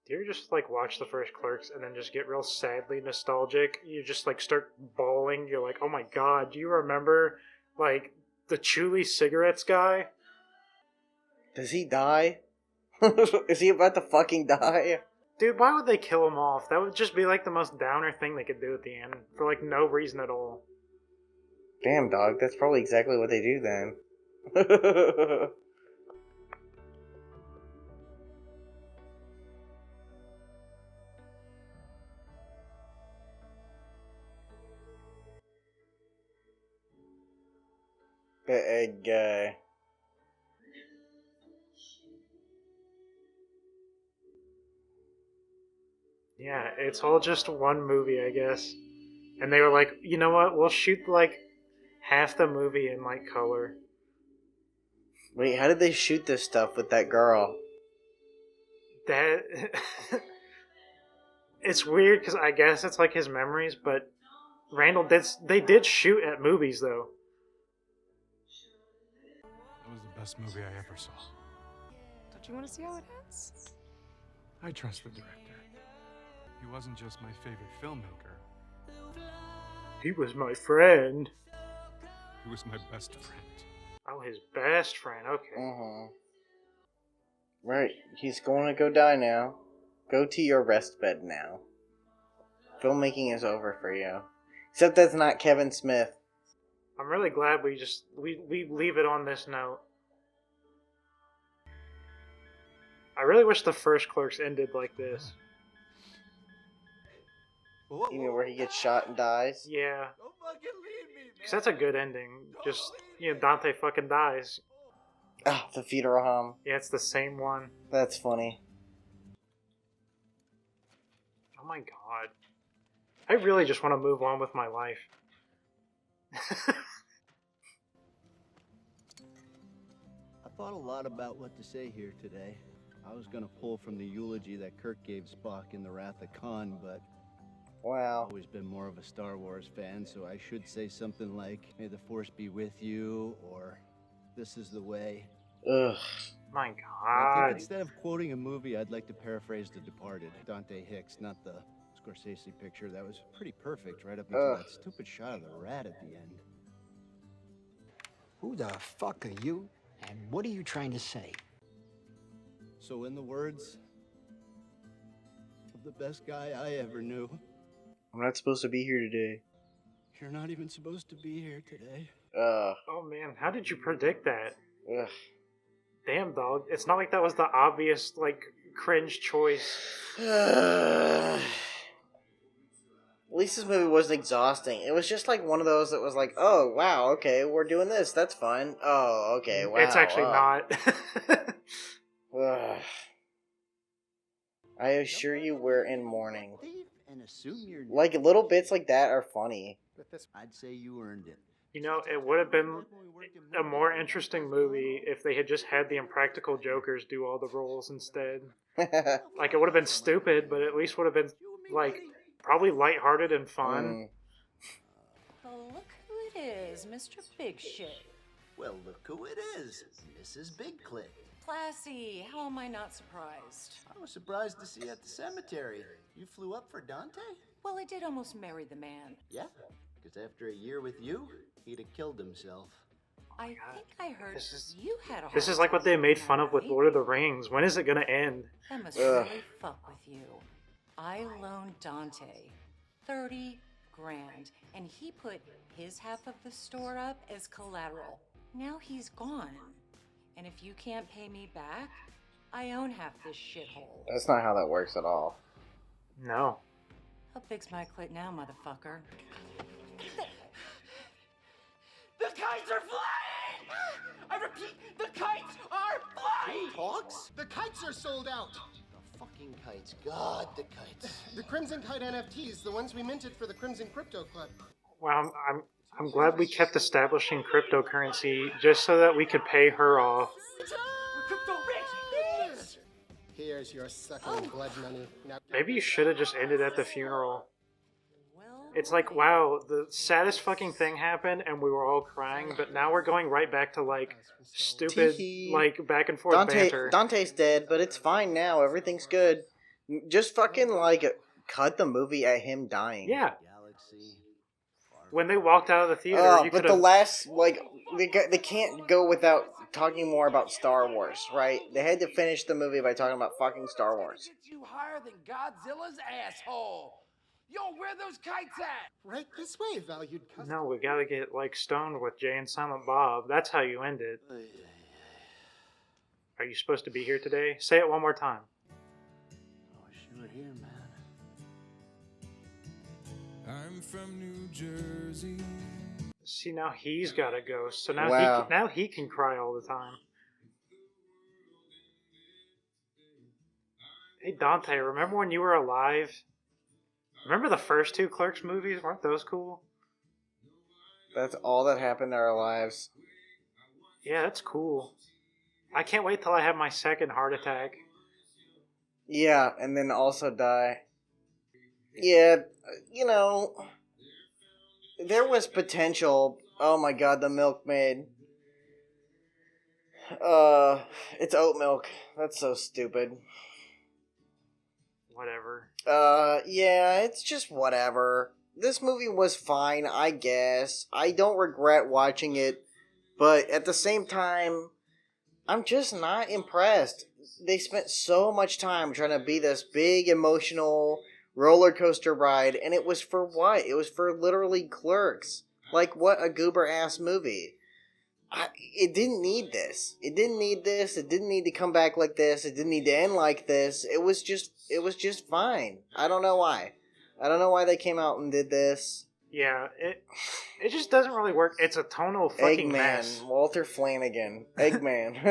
Do you ever just like watch the first Clerks and then just get real sadly nostalgic? You just like start bawling. You're like, oh my god, do you remember like the Chuli cigarettes guy? Does he die? Is he about to fucking die? Dude, why would they kill him off? That would just be like the most downer thing they could do at the end for like no reason at all. Damn, dog, that's probably exactly what they do then. The egg guy. Yeah, it's all just one movie, I guess. And they were like, you know what? We'll shoot like half the movie in like color. Wait, how did they shoot this stuff with that girl? That it's weird because I guess it's like his memories, but Randall did. They did shoot at movies though. That was the best movie I ever saw. Don't you want to see how it ends? I trust the director. He wasn't just my favorite filmmaker. He was my friend. He was my best friend. Oh, his best friend. Okay. Uh-huh. Right, he's going to go die now. Go to your rest bed now. Filmmaking is over for you. Except that's not Kevin Smith. I'm really glad we leave it on this note. I really wish the first Clerks ended like this. You mean where he gets shot and dies? Yeah. Because that's a good ending. Just, Dante fucking dies. Ah, the funeral home. Yeah, it's the same one. That's funny. Oh my god. I really just want to move on with my life. I thought a lot about what to say here today. I was gonna pull from the eulogy that Kirk gave Spock in The Wrath of Khan, but wow. I've always been more of a Star Wars fan, so I should say something like, "May the Force be with you," or "This is the way." Ugh. My I god. think instead of quoting a movie, I'd like to paraphrase The Departed. Dante Hicks, not the Scorsese picture. That was pretty perfect right up until that stupid shot of the rat at the end. Who the fuck are you, and what are you trying to say? So in the words of the best guy I ever knew, I'm not supposed to be here today. you're not even supposed to be here today. Oh man, how did you predict that? Ugh. Damn, dog. It's not like that was the obvious, like, cringe choice. At least this movie wasn't exhausting. It was just like one of those that was like, oh, wow, okay, we're doing this. That's fun. Oh, okay, wow. It's actually not. Ugh. I assure you we're in mourning. And assume you're Like, little bits like that are funny. I'd say you earned it. You know, it would have been a more interesting movie if they had just had the Impractical Jokers do all the roles instead. Like, it would have been stupid, but at least would have been, like, probably lighthearted and fun. Oh, look who it is, Mr. Big Shit. Well, look who it is, Mrs. Big Clit. Classy, how am I not surprised? I was surprised to see you at the cemetery. You flew up for Dante? Well, I did almost marry the man. Yeah, because after a year with you, he'd have killed himself. I think I heard you had a This is like what they made fun of with Lord of the Rings. When is it gonna end? That must really fuck with you. I loaned Dante 30 grand, and he put his half of the store up as collateral. Now he's gone. And if you can't pay me back, I own half this shithole. That's not how that works at all. No. How big's my clit now, motherfucker? The kites are flying! I repeat, the kites are flying! Talks? The kites are sold out. The fucking kites. God, the kites. The Crimson Kite NFTs, the ones we minted for the Crimson Crypto Club. Wow, I'm glad we kept establishing cryptocurrency just so that we could pay her off. We're crypto rich, bitch! Here's your sucking blood money. Now Maybe you should have just ended at the funeral. It's like, wow, the saddest fucking thing happened and we were all crying, but now we're going right back to, like, stupid, Tee-hee. like, back and forth banter. Dante's dead, but it's fine now. Everything's good. Just fucking, like, cut the movie at him dying. Yeah. When they walked out of the theater, you but could the have... last, like, they can't go without talking more about Star Wars, right? They had to finish the movie by talking about fucking Star Wars. Get you higher than Godzilla's asshole. Yo, where those kites at? right this way, valued customer. No, we gotta get, like, stoned with Jay and Silent Bob. That's how you end it. Are you supposed to be here today? Say it one more time. Oh, sure here, man. I'm from New Jersey. See, now he's got a ghost, so now Wow. he can cry all the time. Hey Dante, remember when you were alive? Remember the first two Clerks movies? Weren't those cool? That's all that happened in our lives. Yeah, that's cool. I can't wait till I have my second heart attack. Yeah, and then also die. Yeah, you know, there was potential. Oh my god, the milkmaid. It's oat milk. That's so stupid. Whatever. Yeah, it's just whatever. This movie was fine, I guess. I don't regret watching it, but at the same time, I'm just not impressed. They spent so much time trying to be this big emotional roller coaster ride, and it was for what? It was for literally Clerks. Like, what a goober ass movie. It didn't need this. It didn't need this. It didn't need to come back like this. It didn't need to end like this. It was just fine. I don't know why. I don't know why they came out and did this. Yeah, it just doesn't really work. It's a tonal fucking Eggman, mess. Walter Flanagan, Eggman.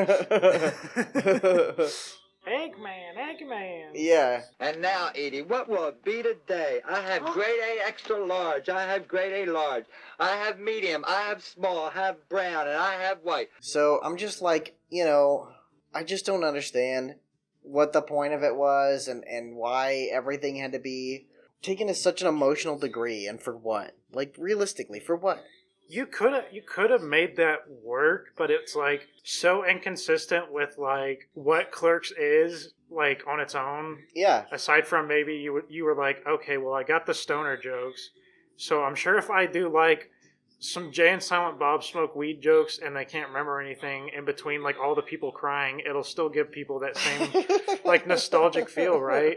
Eggman. Yeah. And now, Edie, what will it be today? I have grade A extra large. I have grade A large. I have medium. I have small. I have brown. And I have white. So I'm just like, I just don't understand what the point of it was and why everything had to be taken to such an emotional degree, and for what? Like, realistically, for what? You could have made that work, but it's like so inconsistent with like what Clerks is like on its own. Yeah. Aside from maybe you were like, okay, well I got the stoner jokes, so I'm sure if I do like some Jay and Silent Bob smoke weed jokes and they can't remember anything in between like all the people crying, it'll still give people that same like nostalgic feel, right?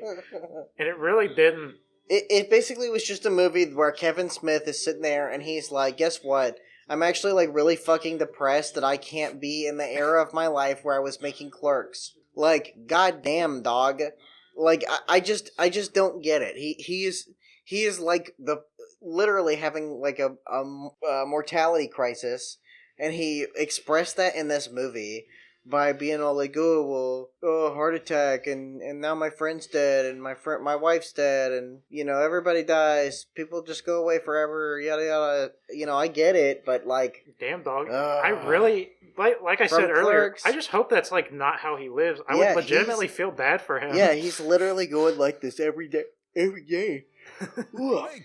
And it really didn't. It basically was just a movie where Kevin Smith is sitting there and he's like, guess what? I'm actually like really fucking depressed that I can't be in the era of my life where I was making Clerks. Like, goddamn, dog. Like, I just don't get it. He is like literally having like a mortality crisis, and he expressed that in this movie by being all like, heart attack, and now my friend's dead, and my wife's dead, and everybody dies, people just go away forever, yada yada. I get it, but like, damn, dog, I really like I said earlier, Clerks, I just hope that's like not how he lives. I would legitimately feel bad for him. Yeah, he's literally going like this every day. Hey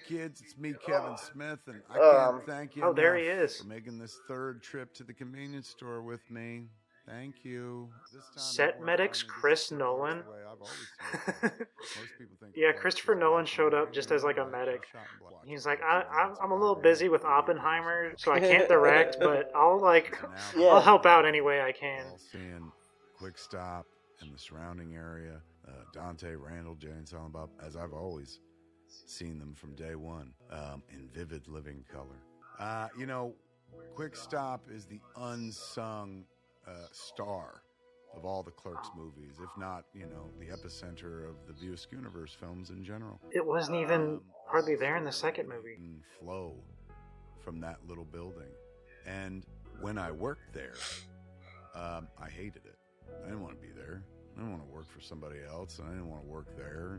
kids, it's me, Kevin Smith, and I can't thank you there he enough is. for making this third trip to the convenience store with me. Thank you. Set medics Chris Nolan. Yeah, Christopher Nolan showed up just as like a medic. He's like, I'm a little busy with Oppenheimer, so I can't direct, but I'll help out any way I can. Seeing Quick Stop and the surrounding area, Dante, Randall, Jay, and Silent Bob, as I've always seen them from day one, in vivid living color. Quick Stop is the unsung star of all the Clerks movies, if not, the epicenter of the View-Universe films in general. It wasn't even hardly there in the second movie. And flow from that little building. And when I worked there, I hated it. I didn't want to be there. I didn't want to work for somebody else, and I didn't want to work there.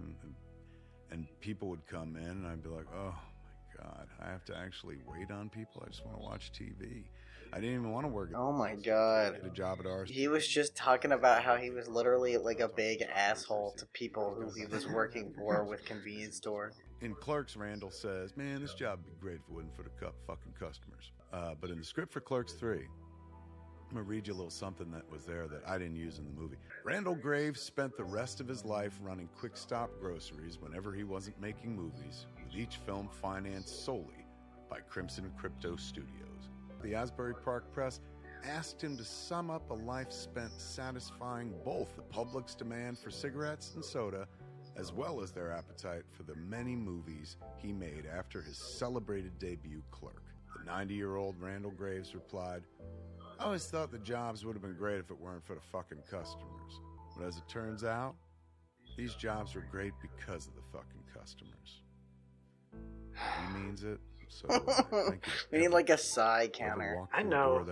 And people would come in, and I'd be like, oh my God, I have to actually wait on people? I just want to watch TV. I didn't even want to work. Oh my God. Get a job at ours. He was just talking about how he was literally like a big asshole to people who he was working for with convenience store. In Clerks, Randall says, man, this job would be great if it wasn't for the fucking customers. But in the script for Clerks 3, I'm going to read you a little something that was there that I didn't use in the movie. Randall Graves spent the rest of his life running quick stop groceries whenever he wasn't making movies, with each film financed solely by Crimson Crypto Studios. The Asbury Park Press asked him to sum up a life spent satisfying both the public's demand for cigarettes and soda, as well as their appetite for the many movies he made after his celebrated debut, Clerk. The 90-year-old Randall Graves replied, I always thought the jobs would have been great if it weren't for the fucking customers. But as it turns out, these jobs were great because of the fucking customers. He means it. So, we need like a sigh counter. I know.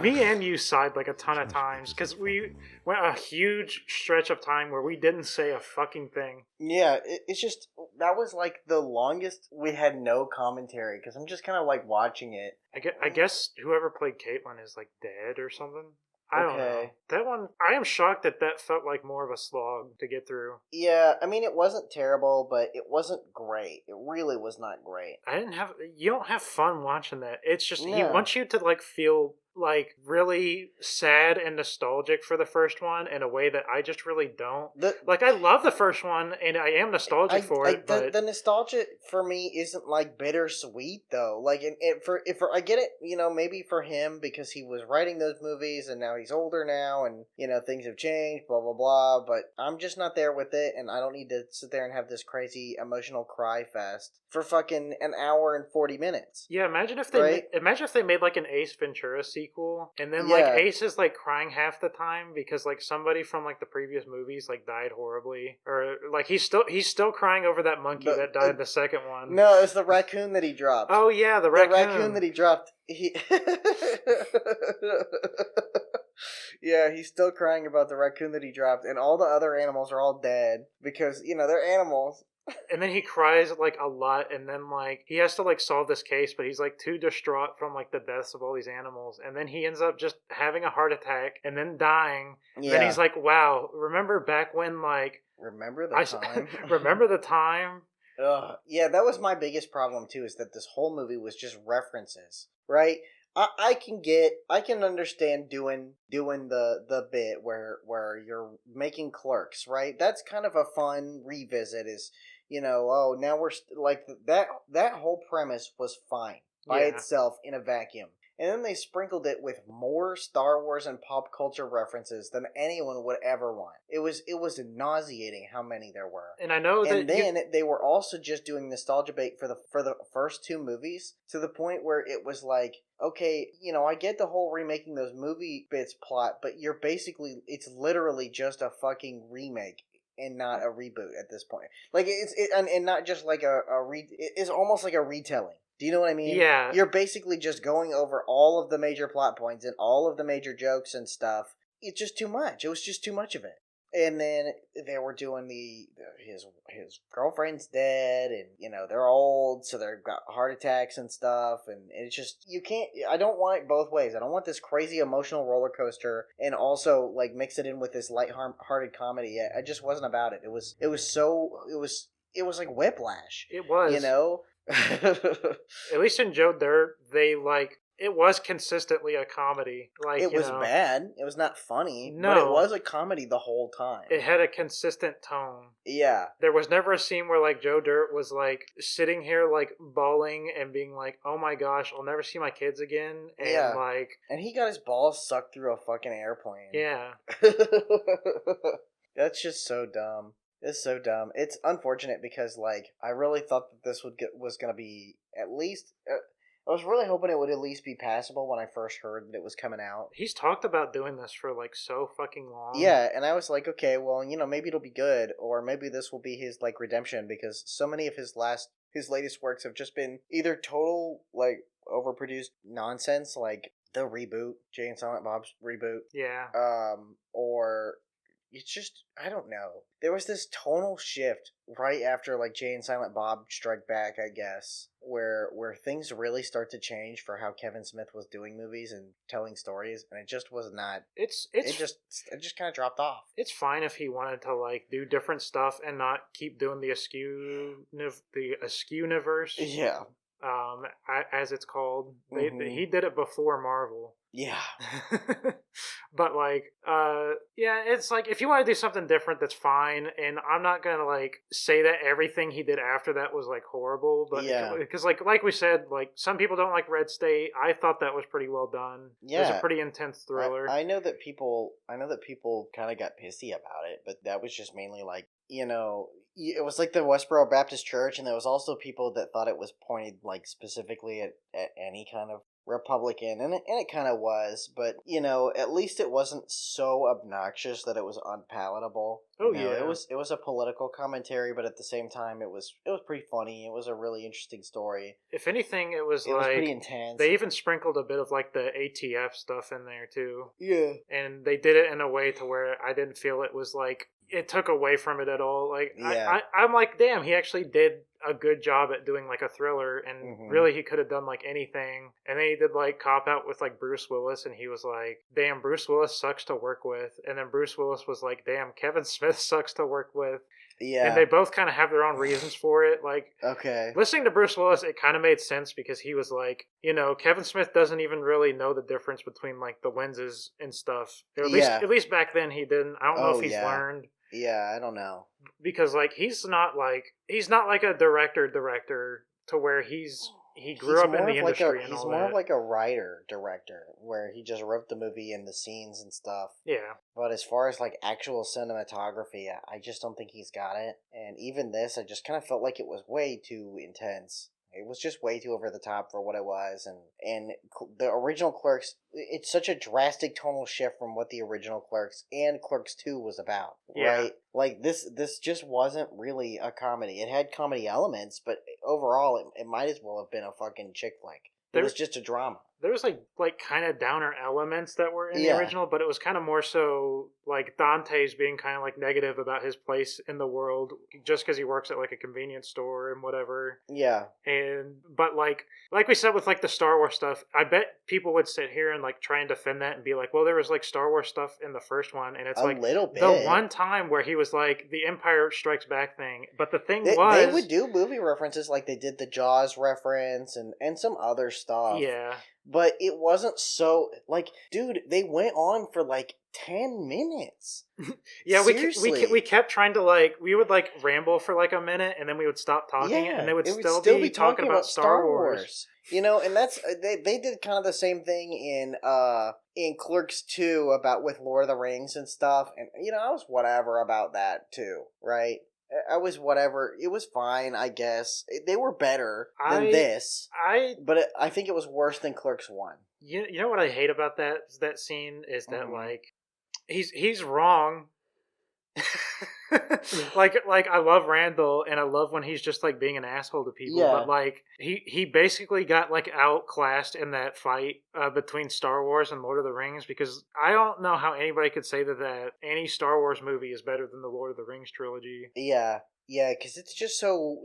Me and you sighed like a ton of times because we went a huge stretch of time where we didn't say a fucking thing. Yeah, it's just, that was like the longest we had no commentary because I'm just kind of like watching it. I guess whoever played Caitlin is like dead or something. I don't know. That one, I am shocked that felt like more of a slog to get through. Yeah, I mean, it wasn't terrible, but it wasn't great. It really was not great. You don't have fun watching that. It's just, he wants you to like feel like really sad and nostalgic for the first one in a way that I just really don't. Like, I love the first one and I am nostalgic for it. But the nostalgia for me isn't like bittersweet though. Like, I get it, maybe for him because he was writing those movies and now he's older now and things have changed, blah blah blah. But I'm just not there with it, and I don't need to sit there and have this crazy emotional cry fest for fucking an hour and 40 minutes. Yeah, imagine if they made like an Ace Ventura sequel, and then like Ace is like crying half the time because like somebody from like the previous movies like died horribly, or like he's still crying over that monkey that died in the second one. No, it's the raccoon that he dropped. Oh yeah, the raccoon that he dropped. Yeah, he's still crying about the raccoon that he dropped, and all the other animals are all dead because they're animals. And then he cries like a lot, and then like he has to like solve this case, but he's like too distraught from like the deaths of all these animals, and then he ends up just having a heart attack and then dying. Yeah. Then he's like, "Wow, remember back when like remember the time? Remember the time?" Yeah, that was my biggest problem too. Is that this whole movie was just references, right? I can understand doing the bit where you're making Clerks, right? That's kind of a fun revisit. Is now we're like that whole premise was fine by itself in a vacuum. And then they sprinkled it with more Star Wars and pop culture references than anyone would ever want. It was nauseating how many there were. And I know that. And then they were also just doing nostalgia bait for the first two movies to the point where it was like, okay, I get the whole remaking those movie bits plot, but it's literally just a fucking remake and not a reboot at this point. Like and not just like it's almost like a retelling. Do you know what I mean? Yeah. You're basically just going over all of the major plot points and all of the major jokes and stuff. It's just too much. It was just too much of it. And then they were doing his girlfriend's dead, and they're old, so they've got heart attacks and stuff, and it's just I don't want it both ways. I don't want this crazy emotional roller coaster and also like mix it in with this light-hearted comedy. I just wasn't about it. It was like Whiplash. It was. At least in Joe Dirt, it was consistently a comedy. Like it was bad. It was not funny. No, but it was a comedy the whole time. It had a consistent tone. Yeah. There was never a scene where like Joe Dirt was like sitting here like bawling and being like, "Oh my gosh, I'll never see my kids again." And and he got his balls sucked through a fucking airplane. Yeah. That's just so dumb. It's so dumb. It's unfortunate because, like, I really thought that this was going to be at least... I was really hoping it would at least be passable when I first heard that it was coming out. He's talked about doing this for like so fucking long. Yeah, and I was like, okay, well, maybe it'll be good, or maybe this will be his like redemption, because so many of his latest works have just been either total like overproduced nonsense, like the reboot, Jay and Silent Bob's reboot. Yeah. Or it's just, I don't know. There was this tonal shift right after like Jay and Silent Bob Strike Back, I guess, where things really start to change for how Kevin Smith was doing movies and telling stories, and it just was not. It just kind of dropped off. It's fine if he wanted to like do different stuff and not keep doing the Askew-niverse. Yeah. As it's called. He did it before Marvel. Yeah. But like, yeah, it's like if you want to do something different, that's fine. And I'm not gonna like say that everything he did after that was like horrible. But yeah, because like we said, like some people don't like Red State. I thought that was pretty well done. Yeah, it was a pretty intense thriller. I know that people kind of got pissy about it, but that was just mainly like, it was like the Westboro Baptist Church, and there was also people that thought it was pointed like specifically at any kind of Republican, and it kind of was, but at least it wasn't so obnoxious that it was unpalatable. Yeah, it was a political commentary, but at the same time it was pretty funny. It was a really interesting story. If anything, it was pretty intense. They even sprinkled a bit of like the ATF stuff in there too. Yeah, and they did it in a way to where I didn't feel it was like it took away from it at all. Like, yeah. I'm like, damn, he actually did a good job at doing like a thriller, and really he could have done like anything. And then he did like Cop Out with like Bruce Willis, and he was like, damn, Bruce Willis sucks to work with. And then Bruce Willis was like, damn, Kevin Smith sucks to work with. Yeah. And they both kind of have their own reasons for it. Like, okay, listening to Bruce Willis, it kind of made sense because he was like, Kevin Smith doesn't even really know the difference between like the lenses and stuff. At least back then he didn't. I don't know if he's learned. Yeah, I don't know. Because like he's not like a director to where he grew up in the industry and all that. He's more of like a writer-director, where he just wrote the movie and the scenes and stuff. Yeah. But as far as like actual cinematography, I just don't think he's got it. And even this, I just kind of felt like it was way too intense. It was just way too over the top for what it was, and the original Clerks, it's such a drastic tonal shift from what the original Clerks and Clerks 2 was about, right? Like, this just wasn't really a comedy. It had comedy elements, but overall, it might as well have been a fucking chick flick. It was just a drama. There was like kind of downer elements that were in the original, but it was kind of more so like Dante's being kind of like negative about his place in the world just because he works at like a convenience store and whatever. Yeah. But like we said with like the Star Wars stuff, I bet people would sit here and like try and defend that and be like, well, there was like Star Wars stuff in the first one, and it's like little bit. The one time where he was like the Empire Strikes Back thing, but the thing was they would do movie references, like they did the Jaws reference and some other stuff. Yeah. But it wasn't so, like, dude, they went on for, like, 10 minutes. Yeah, we kept trying to, like, we would, like, ramble for, like, a minute, and then we would stop talking, and they would still be talking about Star Wars. And that's, they did kind of the same thing in Clerks 2 with Lord of the Rings and stuff, and, I was whatever about that, too, right? I was whatever. It was fine, I guess. They were better than this. But I think it was worse than Clerks 1. You know what I hate about that scene is that like he's wrong. like I love Randall and I love when he's just like being an asshole to people, but like he basically got like outclassed in that fight between Star Wars and Lord of the Rings, because I don't know how anybody could say that any Star Wars movie is better than the Lord of the Rings trilogy. Yeah, because it's just so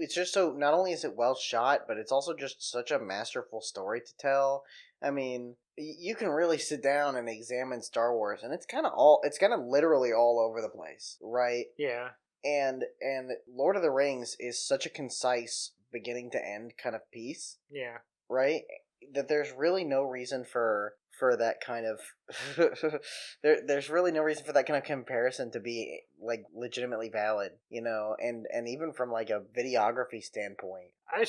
not only is it well shot, but it's also just such a masterful story to tell. I mean, you can really sit down and examine Star Wars, and it's kind of literally all over the place, right? Yeah. And Lord of the Rings is such a concise beginning to end kind of piece. Yeah. Right? That there's really no reason for that kind of there's really no reason for that kind of comparison to be like legitimately valid, and even from like a videography standpoint. I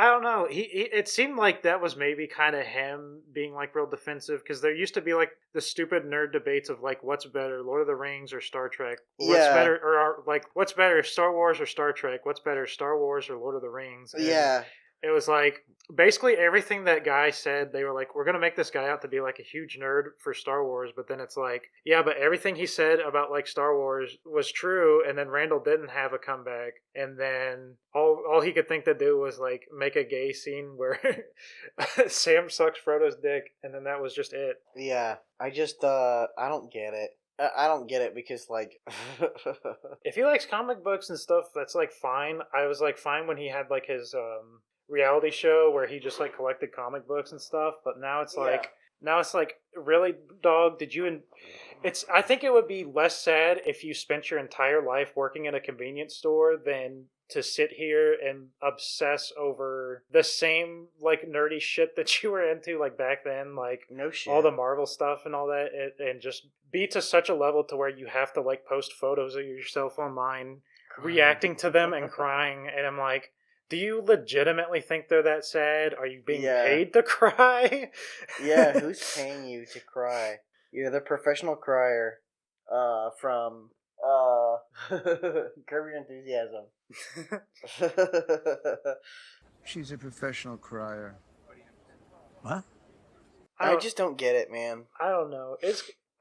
don't know. It seemed like that was maybe kind of him being like real defensive, because there used to be like the stupid nerd debates of like what's better, Lord of the Rings or Star Trek? Better, or like what's better, Star Wars or Star Trek? What's better, Star Wars or Lord of the Rings? And It was like basically everything that guy said. They were like, we're gonna make this guy out to be like a huge nerd for Star Wars, but then it's like, yeah, but everything he said about like Star Wars was true, and then Randall didn't have a comeback, and then all he could think to do was like make a gay scene where Sam sucks Frodo's dick, and then that was just it. Yeah, I just I don't get it. I don't get it because like If he likes comic books and stuff, that's like fine. I was like fine when he had like his reality show where he just like collected comic books and stuff, but now it's like really, dog, did you it's I think it would be less sad if you spent your entire life working in a convenience store than to sit here and obsess over the same like nerdy shit that you were into like back then, like no shit, all the Marvel stuff and all that, and just be to such a level to where you have to like post photos of yourself online reacting to them and crying, and I'm like, do you legitimately think they're that sad? Are you being paid to cry? Yeah, who's paying you to cry? You're the professional crier from Curb Your Enthusiasm. She's a professional crier. What? I just don't get it, man. I don't know.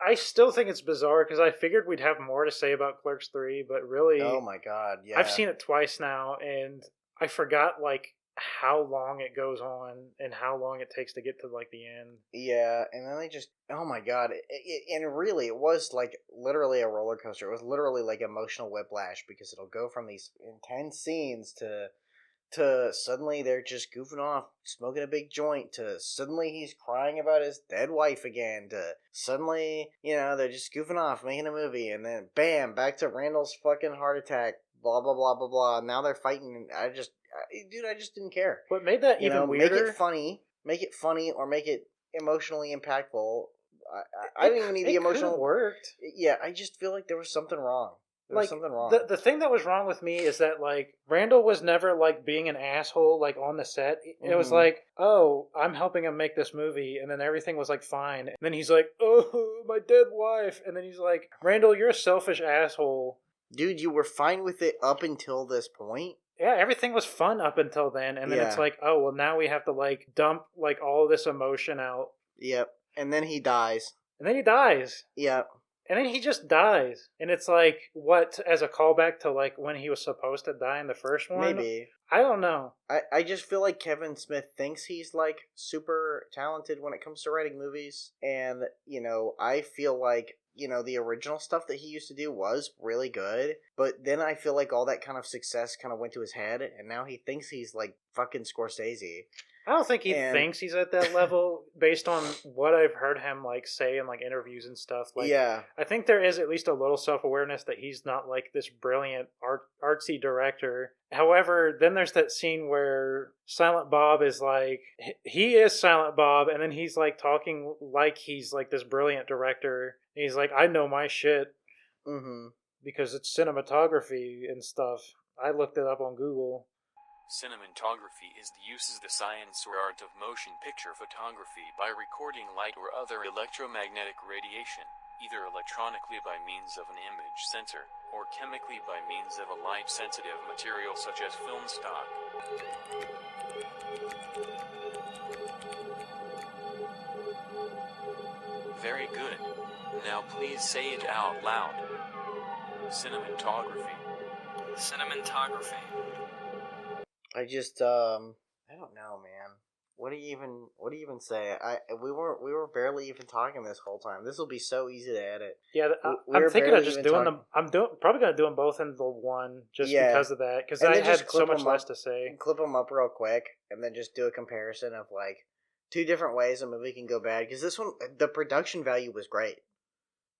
I still think it's bizarre because I figured we'd have more to say about Clerks 3, but really... Oh my god, yeah. I've seen it twice now, and I forgot, like, how long it goes on and how long it takes to get to, like, the end. Yeah, and then they just... Oh my god. And really, it was, like, literally a roller coaster. It was literally, like, emotional whiplash because it'll go from these intense scenes to suddenly they're just goofing off, smoking a big joint, to suddenly he's crying about his dead wife again, to suddenly, they're just goofing off, making a movie, and then bam, back to Randall's fucking heart attack, blah, blah, blah, blah, blah. Now they're fighting, and I just didn't care. What made that even weirder? Make it funny, or make it emotionally impactful. I didn't even need the emotional... It worked. Yeah, I just feel like there was something wrong. Something wrong. The thing that was wrong with me is that, like, Randall was never, like, being an asshole, like, on the set. It was like, oh, I'm helping him make this movie, and then everything was, like, fine. And then he's like, oh, my dead wife. And then he's like, Randall, you're a selfish asshole. Dude, you were fine with it up until this point? Yeah, everything was fun up until then. And then it's like, oh, well, now we have to, like, dump, like, all of this emotion out. Yep. And then he dies. Yep. And then he just dies. And it's like, what, as a callback to, like, when he was supposed to die in the first one? Maybe. I don't know. I just feel like Kevin Smith thinks he's, like, super talented when it comes to writing movies. And, I feel like, the original stuff that he used to do was really good. But then I feel like all that kind of success kind of went to his head. And now he thinks he's, like, fucking Scorsese. I don't think he thinks he's at that level based on what I've heard him like say in like interviews and stuff. Like, yeah. I think there is at least a little self-awareness that he's not like this brilliant artsy director. However, then there's that scene where Silent Bob is like, he is Silent Bob, and then he's like talking like he's like this brilliant director. And he's like, I know my shit. Mm-hmm. Because it's cinematography and stuff. I looked it up on Google. Cinematography is the use of the science or art of motion picture photography by recording light or other electromagnetic radiation, either electronically by means of an image sensor, or chemically by means of a light-sensitive material such as film stock. Very good. Now please say it out loud. Cinematography. Cinematography. I just I don't know, man. What do you even say? We were barely even talking this whole time. This will be so easy to edit. Yeah, I'm thinking of just doing them. Probably gonna do them both in the one just because of that. Because I had so much less to say. Clip them up real quick, and then just do a comparison of like 2 different ways a movie can go bad. Because this one, the production value was great.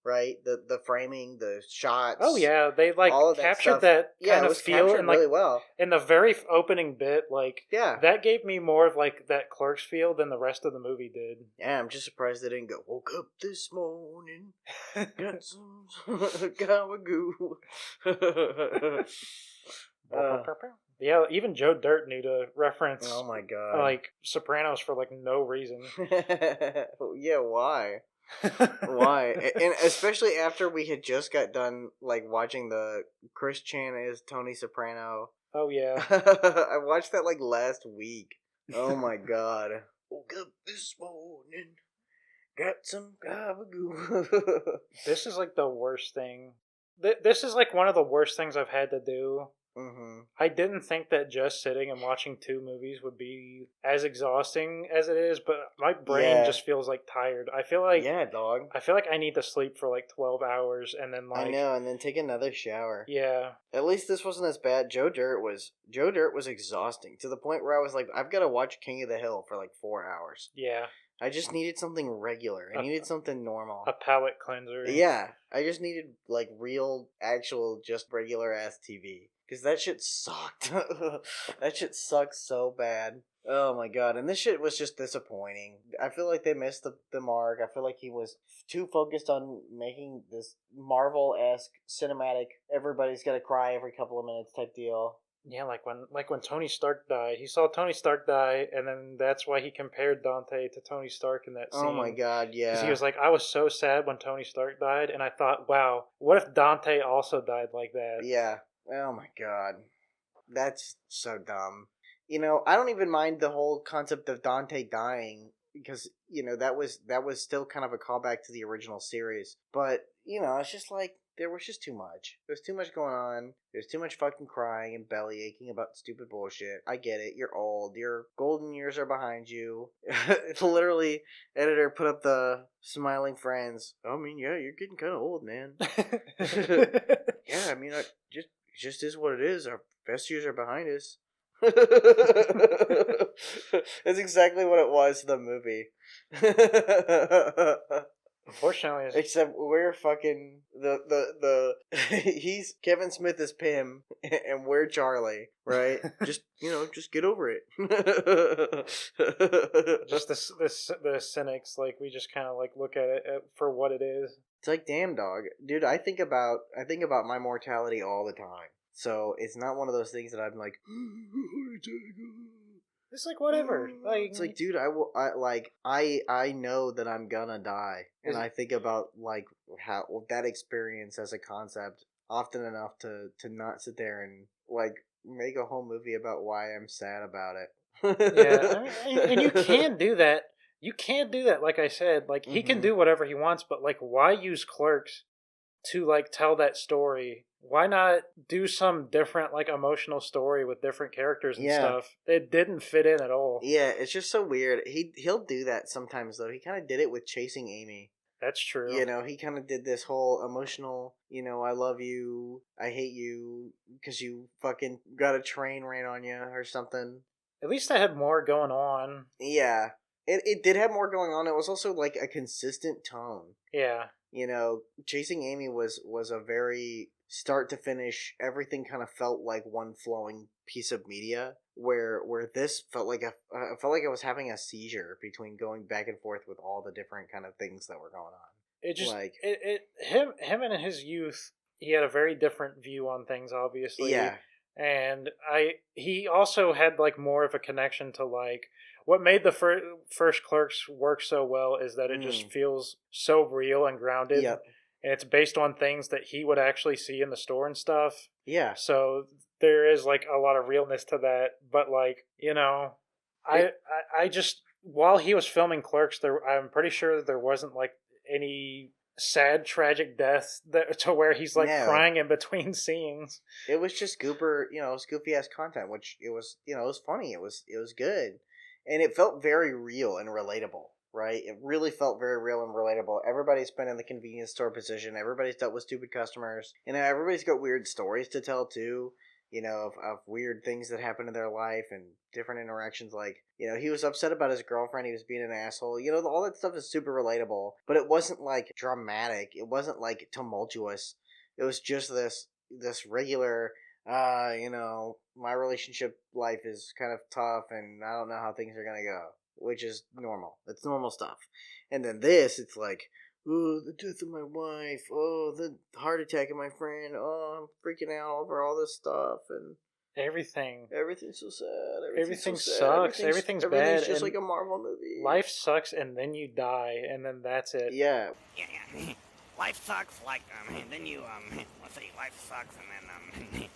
Right, the framing, the shots. Oh yeah, they like captured that kind of feel, and like really well. In the very opening bit, like that gave me more of like that Clerks feel than the rest of the movie did. Yeah, I'm just surprised they didn't go. Woke up this morning, got some gabagoo. Yeah, even Joe Dirt knew to reference. Oh my god! Like Sopranos for like no reason. Yeah, why? Why? And especially after we had just got done like watching the Chris Chan as Tony Soprano Oh yeah. I watched that like last week. Oh my god. Woke up this morning, got some gabagoo. This is like the worst thing. This is like one of the worst things I've had to do. Mm-hmm. I didn't think that just sitting and watching 2 movies would be as exhausting as it is, but my brain just feels like tired. I feel like dog. I feel like I need to sleep for like 12 hours and then like I know, and then take another shower. Yeah. At least this wasn't as bad. Joe Dirt was exhausting to the point where I was like, I've got to watch King of the Hill for like 4 hours. Yeah. I just needed something regular. I needed something normal. A palate cleanser. Yeah, I just needed like real, actual, just regular ass TV. Because that shit sucked. That shit sucked so bad. Oh my god. And this shit was just disappointing. I feel like they missed the mark. I feel like he was too focused on making this Marvel-esque cinematic, everybody's gotta cry every couple of minutes type deal. Yeah, like when Tony Stark died. He saw Tony Stark die, and then that's why he compared Dante to Tony Stark in that scene. Oh my god, yeah. Because he was like, I was so sad when Tony Stark died, and I thought, wow, what if Dante also died like that? Yeah. Oh my god. That's so dumb. You know, I don't even mind the whole concept of Dante dying because, you know, that was still kind of a callback to the original series. But, you know, it's just like there was just too much. There's too much going on. There's too much fucking crying and belly aching about stupid bullshit. I get it. You're old. Your golden years are behind you. Literally, editor put up the smiling friends. I mean, yeah, you're getting kind of old, man. Yeah, I mean, just is what it is. Our best years are behind us. That's exactly what it was, the movie. Unfortunately, except we're fucking the he's Kevin Smith is Pym and we're Charlie, right? Just just get over it. Just the cynics, like we just kind of like look at it for what it is. It's like, damn, dog, dude. I think about my mortality all the time. So it's not one of those things that I'm like, it's like whatever. Like it's like, dude, I know that I'm gonna die, and I think about like how that experience as a concept often enough to not sit there and like make a whole movie about why I'm sad about it. Yeah, and you can do that. You can't do that. Like I said, like he can do whatever he wants, but like, why use Clerks to like tell that story? Why not do some different like emotional story with different characters and stuff? It didn't fit in at all. Yeah, it's just so weird. He'll do that sometimes though. He kind of did it with Chasing Amy. That's true. You know, he kind of did this whole emotional, I love you, I hate you, because you fucking got a train ran on you or something. At least I had more going on. Yeah. It did have more going on. It was also like a consistent tone. Yeah. You know, Chasing Amy was a very start to finish, everything kind of felt like one flowing piece of media, where this felt like I felt like I was having a seizure between going back and forth with all the different kind of things that were going on. It just like him in his youth, he had a very different view on things, obviously. Yeah. And he also had like more of a connection to like what made the first Clerks work so well is that it just feels so real and grounded. Yep. And it's based on things that he would actually see in the store and stuff. Yeah. So there is like a lot of realness to that. But like, I just, while he was filming Clerks, I'm pretty sure that there wasn't like any sad, tragic deaths to where he's like crying in between scenes. It was just goober, it was goofy ass content, which it was, it was funny. It was good. And it felt very real and relatable. Right? It really felt very real and relatable. Everybody's been in the convenience store position. Everybody's dealt with stupid customers. Everybody's got weird stories to tell too. Of weird things that happen in their life and different interactions. Like, he was upset about his girlfriend. He was being an asshole. All that stuff is super relatable. But it wasn't like dramatic. It wasn't like tumultuous. It was just this regular, my relationship life is kind of tough and I don't know how things are going to go. Which is normal. It's normal stuff. And then this, it's like, oh, the death of my wife. Oh, the heart attack of my friend. Oh, I'm freaking out over all this stuff. And everything's so sad. Everything so sad. sucks. Everything's bad. Everything's just like a Marvel movie. Life sucks, and then you die, and then that's it. Yeah. life sucks, like, then you, let's say life sucks,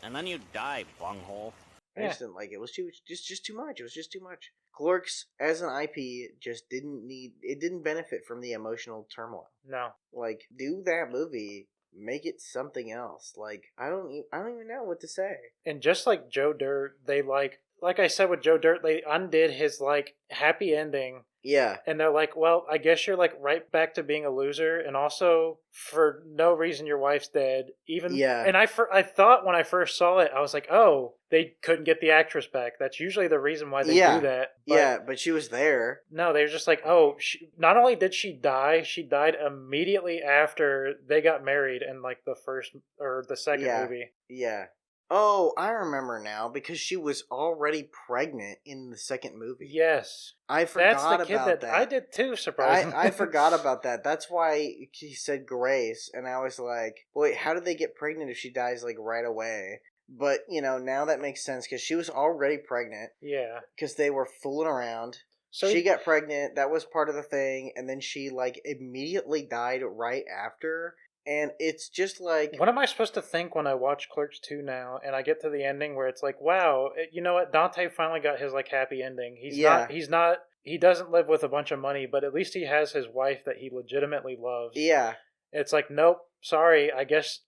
and then you die, bunghole. I just didn't like it. It was just too much. It was just too much. Clerks as an IP just didn't benefit from the emotional turmoil. No. Like, do that movie, make it something else. Like, I don't even know what to say. And just like Joe Dirt, they like I said with Joe Dirt, they undid his like happy ending. Yeah. And they're like, well, I guess you're like right back to being a loser, and also for no reason your wife's dead. Even Yeah. And I thought when I first saw it, I was like, oh, they couldn't get the actress back. That's usually the reason why they do that. But she was there. No, they were just like, oh, not only did she die, she died immediately after they got married in like the first or the second movie. Yeah. Oh, I remember now, because she was already pregnant in the second movie. Yes. I forgot That's the kid about that. I did too, surprisingly. I forgot about that. That's why he said Grace, and I was like, wait, how did they get pregnant if she dies like right away? But, now that makes sense, because she was already pregnant. Yeah. Because they were fooling around. So she got pregnant, that was part of the thing, and then she like immediately died right after. And it's just like... What am I supposed to think when I watch Clerks 2 now, and I get to the ending where it's like, wow, you know what? Dante finally got his, like, happy ending. He doesn't live with a bunch of money, but at least he has his wife that he legitimately loves. Yeah. It's like, nope, sorry, I guess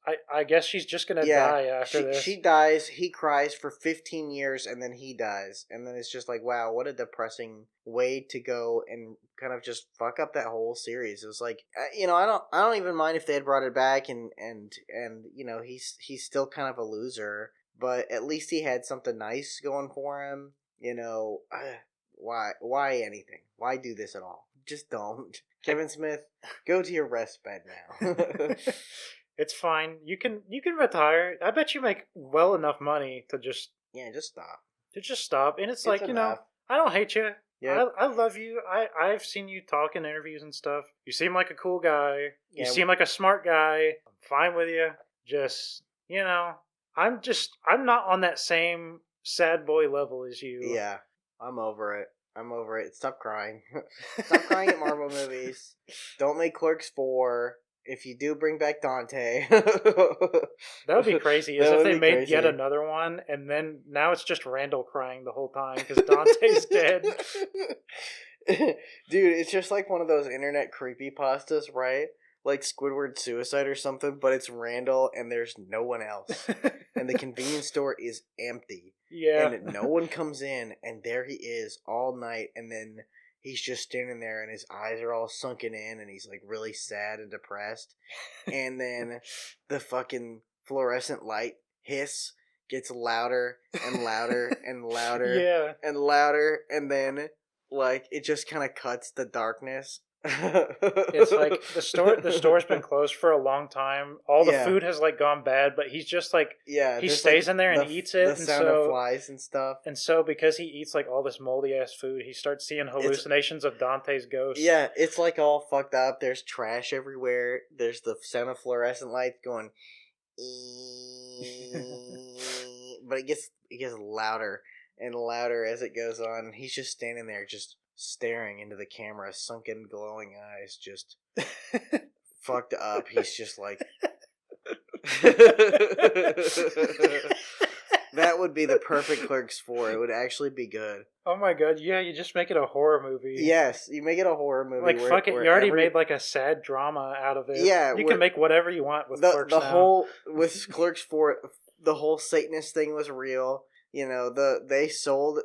she's just gonna die after this. She dies, he cries for 15 years, and then he dies. And then it's just like, wow, what a depressing way to go and kind of just fuck up that whole series. It was like, I don't even mind if they had brought it back and he's still kind of a loser, but at least he had something nice going for him. Why anything? Why do this at all? Just don't. Kevin Smith, go to your rest bed now. It's fine. You can retire. I bet you make well enough money to just stop. To just stop. And it's like, enough. I don't hate you. Yeah. I love you. I've seen you talk in interviews and stuff. You seem like a cool guy. You seem like a smart guy. I'm fine with you. Just, I'm not on that same sad boy level as you. Yeah. I'm over it. Stop crying. Stop crying at Marvel movies. Don't make Clerks 4. If you do, bring back Dante. That would be crazy. As if they made yet another one, and then now it's just Randall crying the whole time because Dante's dead. Dude, it's just like one of those internet creepypastas, right? Like Squidward's suicide or something, but it's Randall and there's no one else. And the convenience store is empty. Yeah. And no one comes in, and there he is all night, and then he's just standing there, and his eyes are all sunken in, and he's like really sad and depressed. And then the fucking fluorescent light hiss gets louder and louder and louder and louder, and then like it just kind of cuts the darkness. It's like the store's been closed for a long time. All the food has like gone bad, but he's just like he stays in there and eats it. The sound of flies and stuff. And so because he eats like all this moldy ass food, he starts seeing hallucinations of Dante's ghost. Yeah, it's like all fucked up. There's trash everywhere. There's the sound of fluorescent lights going, but it gets louder and louder as it goes on. He's just standing there, just staring into the camera, sunken, glowing eyes, just fucked up. He's just like... That would be the perfect Clerks 4. It would actually be good. Oh my god, yeah, you just make it a horror movie. Yes, you make it a horror movie. Like, fuck it, you already made like a sad drama out of it. Yeah. You can make whatever you want with Clerks now. With Clerks 4, the whole Satanist thing was real. They sold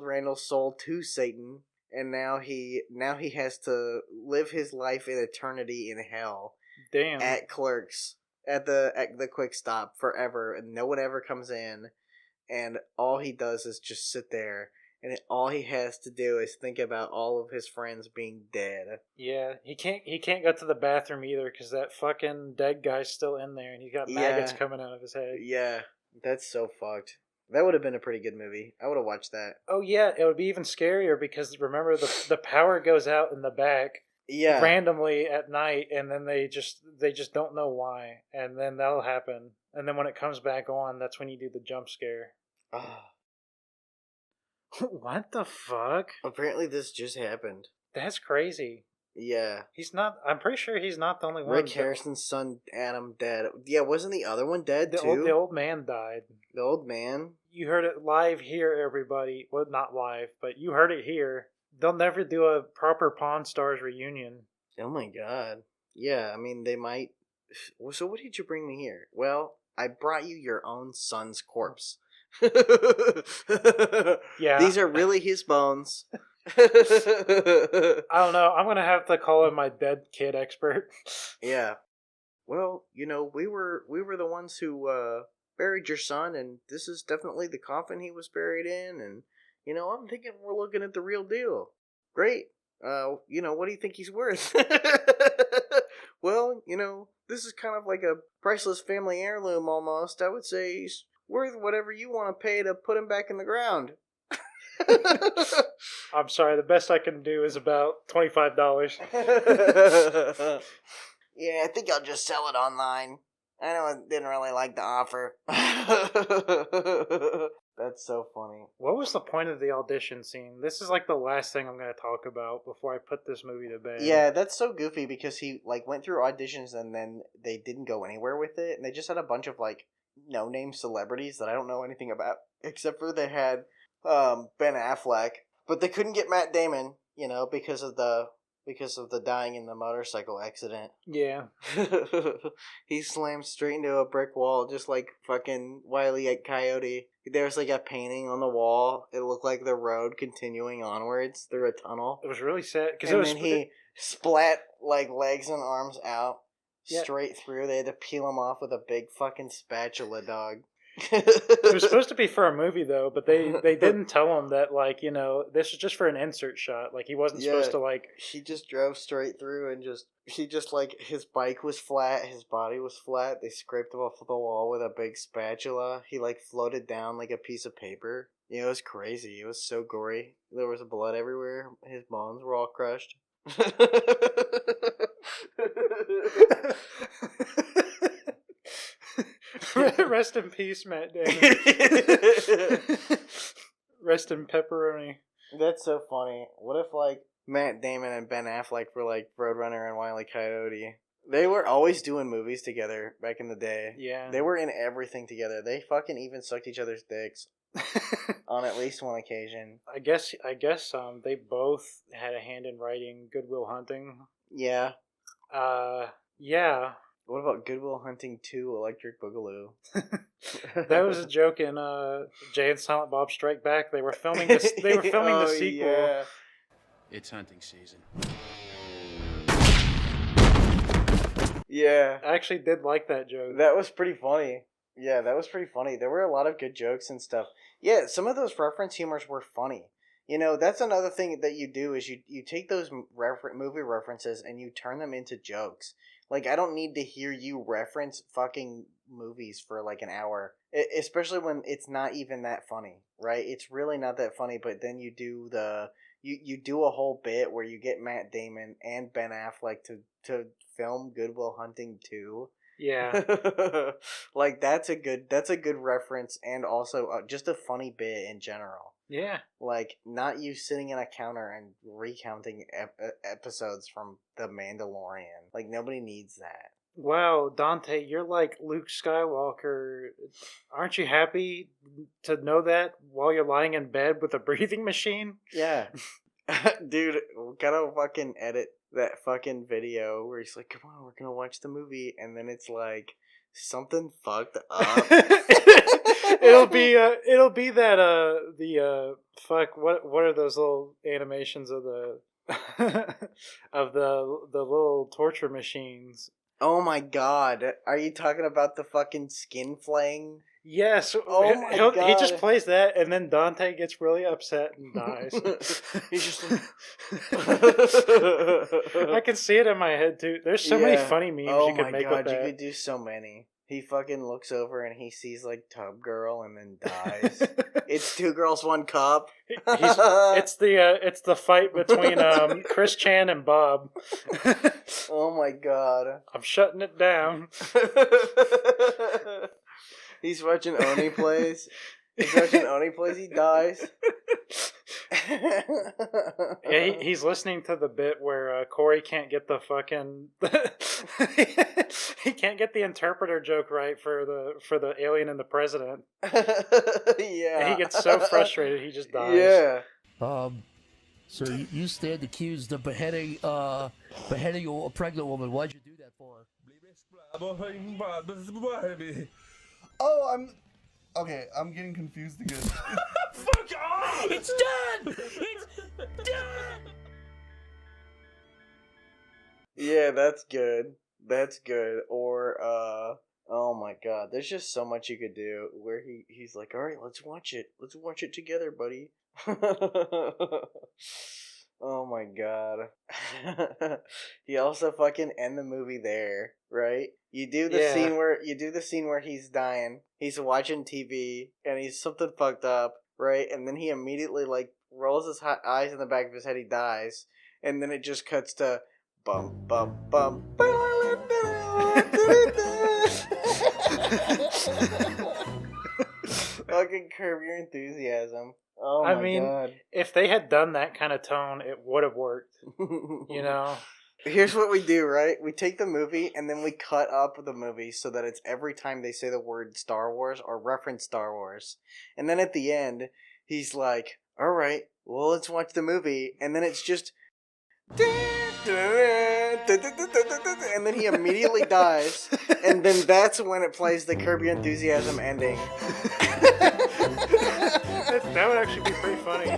Randall's soul to Satan. And now he has to live his life in eternity in hell. Damn. At Clerks, at the Quick Stop forever, and no one ever comes in, and all he does is just sit there, and all he has to do is think about all of his friends being dead. Yeah, he can't go to the bathroom either because that fucking dead guy's still in there, and he's got maggots coming out of his head. Yeah, that's so fucked. That would have been a pretty good movie. I would have watched that. Oh yeah, it would be even scarier because remember the power goes out in the back randomly at night, and then they just don't know why, and then that'll happen, and then when it comes back on, that's when you do the jump scare. What the fuck? Apparently this just happened. That's crazy. Yeah. He's not. I'm pretty sure he's not the only one. Rick Harrison's son Adam dead. Yeah, wasn't the other one dead too? The old man died. The old man. You heard it live here, everybody. Well, not live, but you heard it here. They'll never do a proper Pawn Stars reunion. Oh my god. Yeah, I mean they might. So what did you bring me here? Well, I brought you your own son's corpse. Yeah. These are really his bones. I don't know. I'm gonna have to call in my dead kid expert. Yeah. Well, we were the ones who buried your son, and this is definitely the coffin he was buried in, and I'm thinking we're looking at the real deal. Great. What do you think he's worth? Well, this is kind of like a priceless family heirloom almost. I would say he's worth whatever you want to pay to put him back in the ground. I'm sorry, the best I can do is about $25. Yeah, I think I'll just sell it online. I know I didn't really like the offer. That's so funny. What was the point of the audition scene? This is like the last thing I'm going to talk about before I put this movie to bed. Yeah, that's so goofy because he went through auditions and then they didn't go anywhere with it, and they just had a bunch of no-name celebrities that I don't know anything about, except for they had Ben Affleck, but they couldn't get Matt Damon, because of the dying in the motorcycle accident. Yeah. He slammed straight into a brick wall, just like fucking Wile E. Coyote. There was a painting on the wall. It looked like the road continuing onwards through a tunnel. It was really sad. Then he splat legs and arms out straight through. They had to peel him off with a big fucking spatula, dog. It was supposed to be for a movie though, but they didn't tell him that this was just for an insert shot. He wasn't supposed to He just drove straight through and his bike was flat, his body was flat. They scraped him off the wall with a big spatula. He floated down like a piece of paper. It was crazy. It was so gory. There was blood everywhere. His bones were all crushed. Rest in peace, Matt Damon. Rest in pepperoni. That's so funny. What if Matt Damon and Ben Affleck were Roadrunner and Wile E. Coyote? They were always doing movies together back in the day. Yeah. They were in everything together. They fucking even sucked each other's dicks on at least one occasion. I guess they both had a hand in writing Good Will Hunting. Yeah. Yeah. What about Good Will Hunting 2 Electric Boogaloo? That was a joke in Jay and Silent Bob Strike Back. They were filming the sequel. Yeah. It's hunting season. Yeah. I actually did like that joke. That was pretty funny. Yeah, that was pretty funny. There were a lot of good jokes and stuff. Yeah, some of those reference humors were funny. That's another thing that you do is you take those movie references and you turn them into jokes. I don't need to hear you reference fucking movies for an hour. Especially when it's not even that funny, right? It's really not that funny, but then you do you do a whole bit where you get Matt Damon and Ben Affleck to film Good Will Hunting 2. Yeah. That's a good reference and also just a funny bit in general. Yeah. Not you sitting in a counter and recounting episodes from The Mandalorian. Nobody needs that. Wow, Dante, you're like Luke Skywalker. Aren't you happy to know that while you're lying in bed with a breathing machine? Yeah. Dude, gotta fucking edit that fucking video where he's like, come on, we're gonna watch the movie. And then it's something fucked up. It'll be that what are those little animations of the of the little torture machines? Oh my god, are you talking about the fucking skin flaying? Yes. Oh my god. He just plays that, and then Dante gets really upset and dies. He's just I can see it in my head too. There's so many funny memes you could make with that. You could do so many. He fucking looks over and he sees Tub Girl and then dies. It's 2 girls, 1 cup. It's the fight between Chris Chan and Bob. Oh my god. I'm shutting it down. He's watching Oni Plays. The Sergeant Oni plays, he dies. Yeah, he's listening to the bit where Corey can't get the fucking he can't get the interpreter joke right for the alien and the president. Yeah, And he gets so frustrated he just dies. Yeah. So you stand accused of beheading a pregnant woman. Why'd you do that for? Oh, I'm getting confused again. Fuck off! It's done! It's done! Yeah, that's good. That's good. Or, oh my god, there's just so much you could do where he's like, alright, let's watch it. Let's watch it together, buddy. Oh my god. He also fucking end the movie there, right? You do the scene where he's dying. He's watching TV and he's something fucked up, right? And then he immediately like rolls his eyes in the back of his head. He dies, and then it just cuts to bum bum bum. Fucking Curb Your Enthusiasm. Oh my god. If they had done that kind of tone, it would have worked. You know? Here's what we do, right? We take the movie and then we cut up the movie so that it's every time they say the word Star Wars or reference Star Wars. And then at the end, he's like, alright, well, let's watch the movie. And then it's just... And then he immediately dies. And then that's when it plays the Curb Your Enthusiasm ending. That would actually be pretty funny.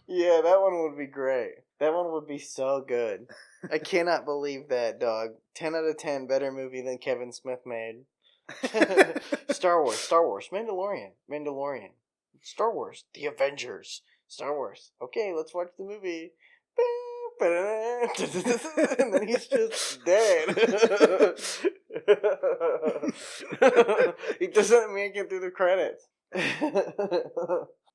Yeah, that one would be great. That one would be so good. I cannot believe that, dog. 10 out of 10 better movie than Kevin Smith made. Star Wars, Mandalorian. Star Wars, The Avengers. Star Wars. Okay, let's watch the movie. And then he's just dead. He doesn't make it through the credits.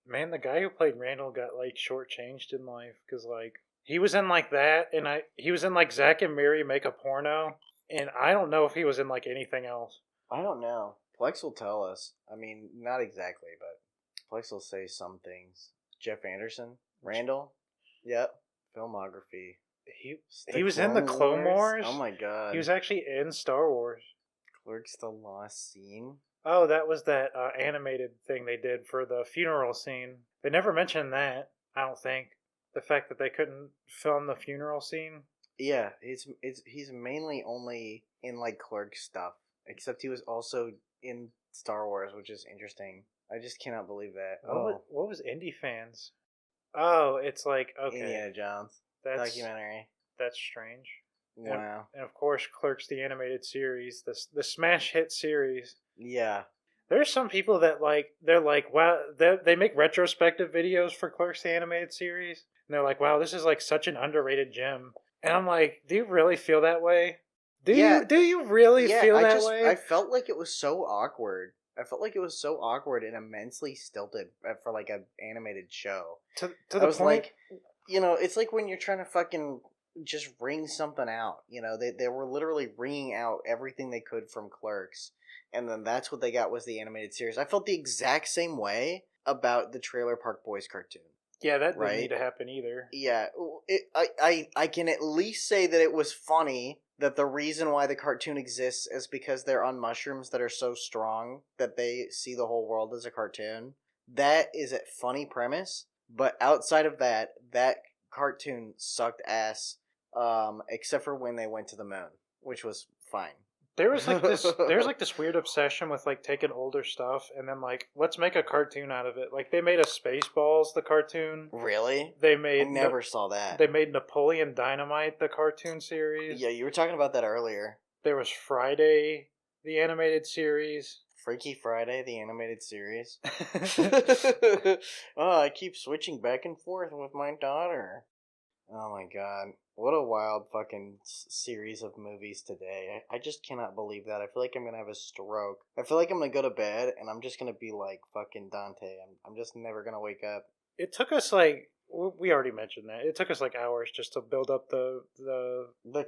Man, the guy who played Randall got like shortchanged in life because like he was in like that, and he was in like Zack and Miri Make a Porno, and I don't know if he was in like anything else. I don't know. Plex will tell us. I mean, not exactly, but Plex will say some things. Jeff Anderson, Randall, yep. Filmography. He was in the Clone Wars. Oh my god. He was actually in Star Wars. Clerks: The Lost Scene. Oh, that was that animated thing they did for the funeral scene. They never mentioned that, I don't think. The fact that they couldn't film the funeral scene. Yeah, he's mainly only in like Clerks stuff. Except he was also in Star Wars, which is interesting. I just cannot believe that. What was Indie Fans? Oh, it's like, okay. Indiana Jones. That's, documentary. That's strange. Wow. And of course, Clerks, the animated series, the smash hit series. Yeah. There's some people that they're like, wow, they make retrospective videos for Clerks, the animated series. And they're like, wow, this is like such an underrated gem. And I'm like, do you really feel that way? Do you really feel that way? I felt like it was so awkward. I felt like it was so awkward and immensely stilted for like an animated show. To the point, like, you know, it's like when you're trying to fucking just wring something out. You know, they were literally wringing out everything they could from Clerks, and then that's what they got was the animated series. I felt the exact same way about the Trailer Park Boys cartoon. Yeah, that didn't need to happen either. Yeah, I can at least say that it was funny. That the reason why the cartoon exists is because they're on mushrooms that are so strong that they see the whole world as a cartoon. That is a funny premise, but outside of that, that cartoon sucked ass, except for when they went to the moon, which was fine. There was like this weird obsession with like taking older stuff and then like let's make a cartoon out of it. Like they made a Spaceballs the cartoon. Really? They made I never saw that. They made Napoleon Dynamite the cartoon series. Yeah, you were talking about that earlier. There was Friday the animated series. Freaky Friday the animated series. Oh, I keep switching back and forth with my daughter. Oh my god. What a wild fucking series of movies today. I just cannot believe that. I feel like I'm gonna have a stroke. I feel like I'm gonna go to bed and I'm just gonna be like fucking Dante. I'm just never gonna wake up. It took us like, we already mentioned that. It took us like hours just to build up the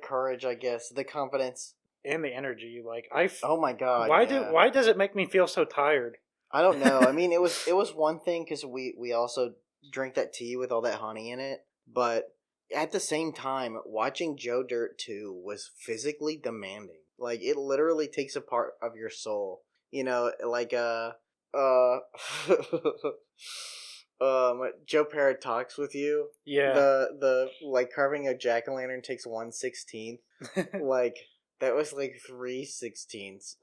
courage, I guess. The confidence. And the energy. Like oh my god. Why does it make me feel so tired? I don't know. I mean, it was one thing because we also drink that tea with all that honey in it, but at the same time, watching Joe Dirt 2 was physically demanding. Like, it literally takes a part of your soul. You know, like, Joe Parrot talks with you. Yeah. The like, carving a jack-o'-lantern takes 1/16. Like, that was like 3/16.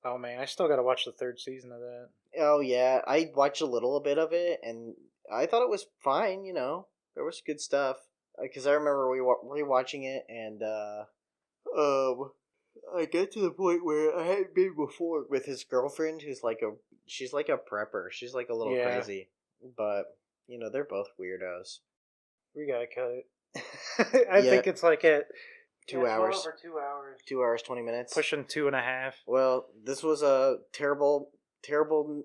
Oh man, I still gotta watch the 3rd season of that. Oh yeah, I watched a little bit of it, and I thought it was fine. You know, there was good stuff. Because I remember rewatching it, and I get to the point where I hadn't been before with his girlfriend, she's like a prepper. She's like a little crazy, but you know, they're both weirdos. We gotta cut it. I think it's like at 2 hours. Over 2 hours. 2 hours 20 minutes. Pushing 2.5. Well, this was a terrible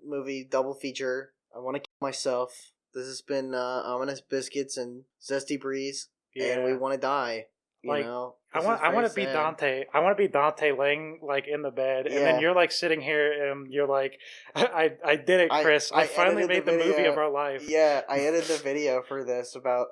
movie, double feature. I want to kill myself. This has been Ominous Biscuits and Zesty Breeze, and we want to die. You know, I want to be Dante. I want to be Dante laying like in the bed, and then you're like sitting here, and you're like, I did it, Chris. I finally made the movie of our life. Yeah, I edited the video for this about.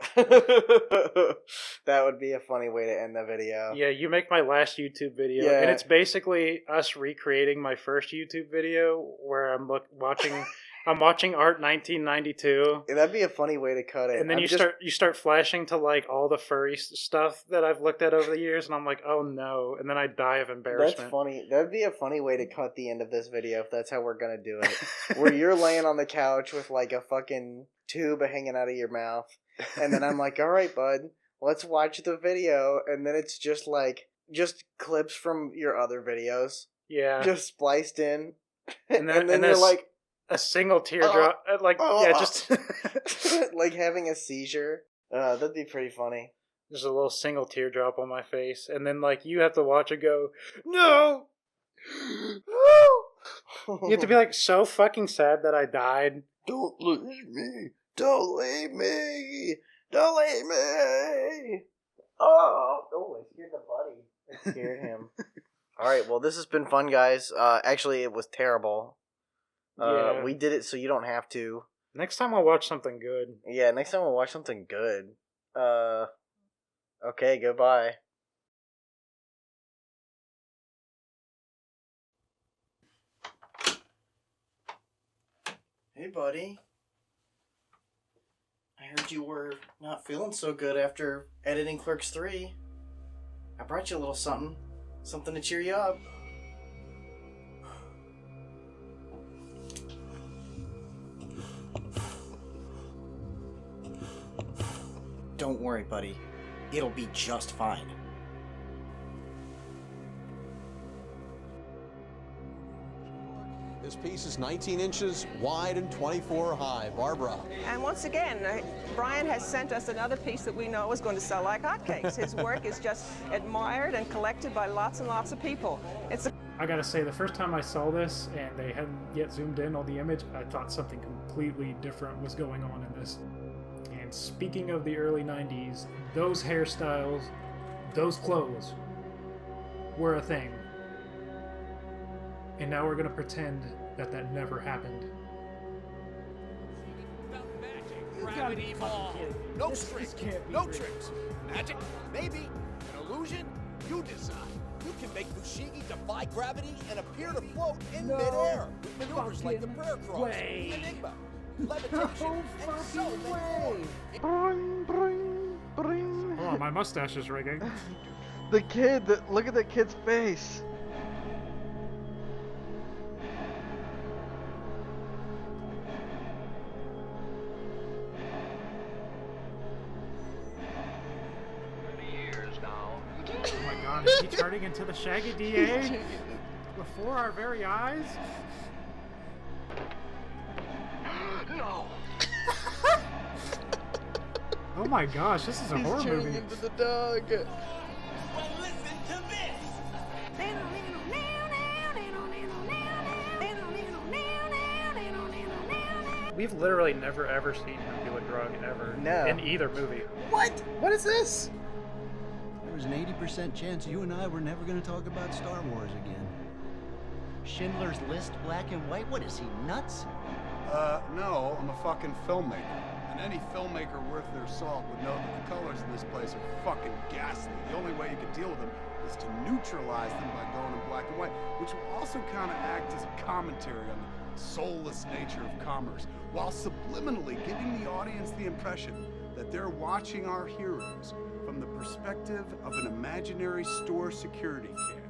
That would be a funny way to end the video. Yeah, you make my last YouTube video, and it's basically us recreating my first YouTube video where I'm watching. I'm watching Art 1992. Yeah, that'd be a funny way to cut it. And then you start flashing to like all the furry stuff that I've looked at over the years, and I'm like, oh no! And then I die of embarrassment. That's funny. That'd be a funny way to cut the end of this video if that's how we're gonna do it. Where you're laying on the couch with like a fucking tube hanging out of your mouth, and then I'm like, all right, bud, let's watch the video, and then it's just clips from your other videos. Yeah. Just spliced in, and then you're like. A single teardrop, just like having a seizure. That'd be pretty funny. There's a little single teardrop on my face, and then like you have to watch it go, no. You have to be like so fucking sad that I died. Don't leave me! Don't leave me! Don't leave me! Oh, it scared the buddy. It scared him. All right, well, this has been fun, guys. Actually, it was terrible. We did it so you don't have to. Next time I'll watch something good. Yeah, next time we'll watch something good. Okay, goodbye. Hey, buddy. I heard you were not feeling so good after editing Clerks 3. I brought you a little something. Something to cheer you up. Don't worry, buddy. It'll be just fine. This piece is 19 inches wide and 24 high. Barbara. And once again, Brian has sent us another piece that we know is going to sell like hotcakes. His work is just admired and collected by lots and lots of people. I gotta say, the first time I saw this and they hadn't yet zoomed in on the image, I thought something completely different was going on in this. And speaking of the early 90s, those hairstyles, those clothes were a thing. And now we're gonna pretend that that never happened. Gravity ball. No strings, no tricks. Magic? Maybe. An illusion? You decide. You can make Fushigi defy gravity and appear to float in midair with maneuvers like the prayer cross, the enigma, levitation, and so many more. Oh, my mustache is rigging. The kid, look at the kid's face. Oh my god, is he turning into the Shaggy DA? Before our very eyes? No! Oh my gosh, this is a horror movie. He's turning into the dog. Well, listen to this. We've literally never ever seen him do a drug ever. No. In either movie. What? What is this? There was an 80% chance you and I were never going to talk about Star Wars again. Schindler's List black and white? What is he, nuts? No, I'm a fucking filmmaker. And any filmmaker worth their salt would know that the colors in this place are fucking ghastly. The only way you can deal with them is to neutralize them by going in black and white, which will also kind of act as a commentary on the soulless nature of commerce, while subliminally giving the audience the impression that they're watching our heroes from the perspective of an imaginary store security cam.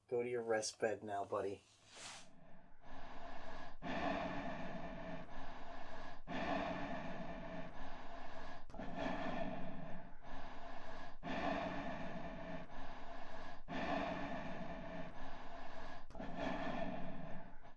Go to your rest bed now, buddy.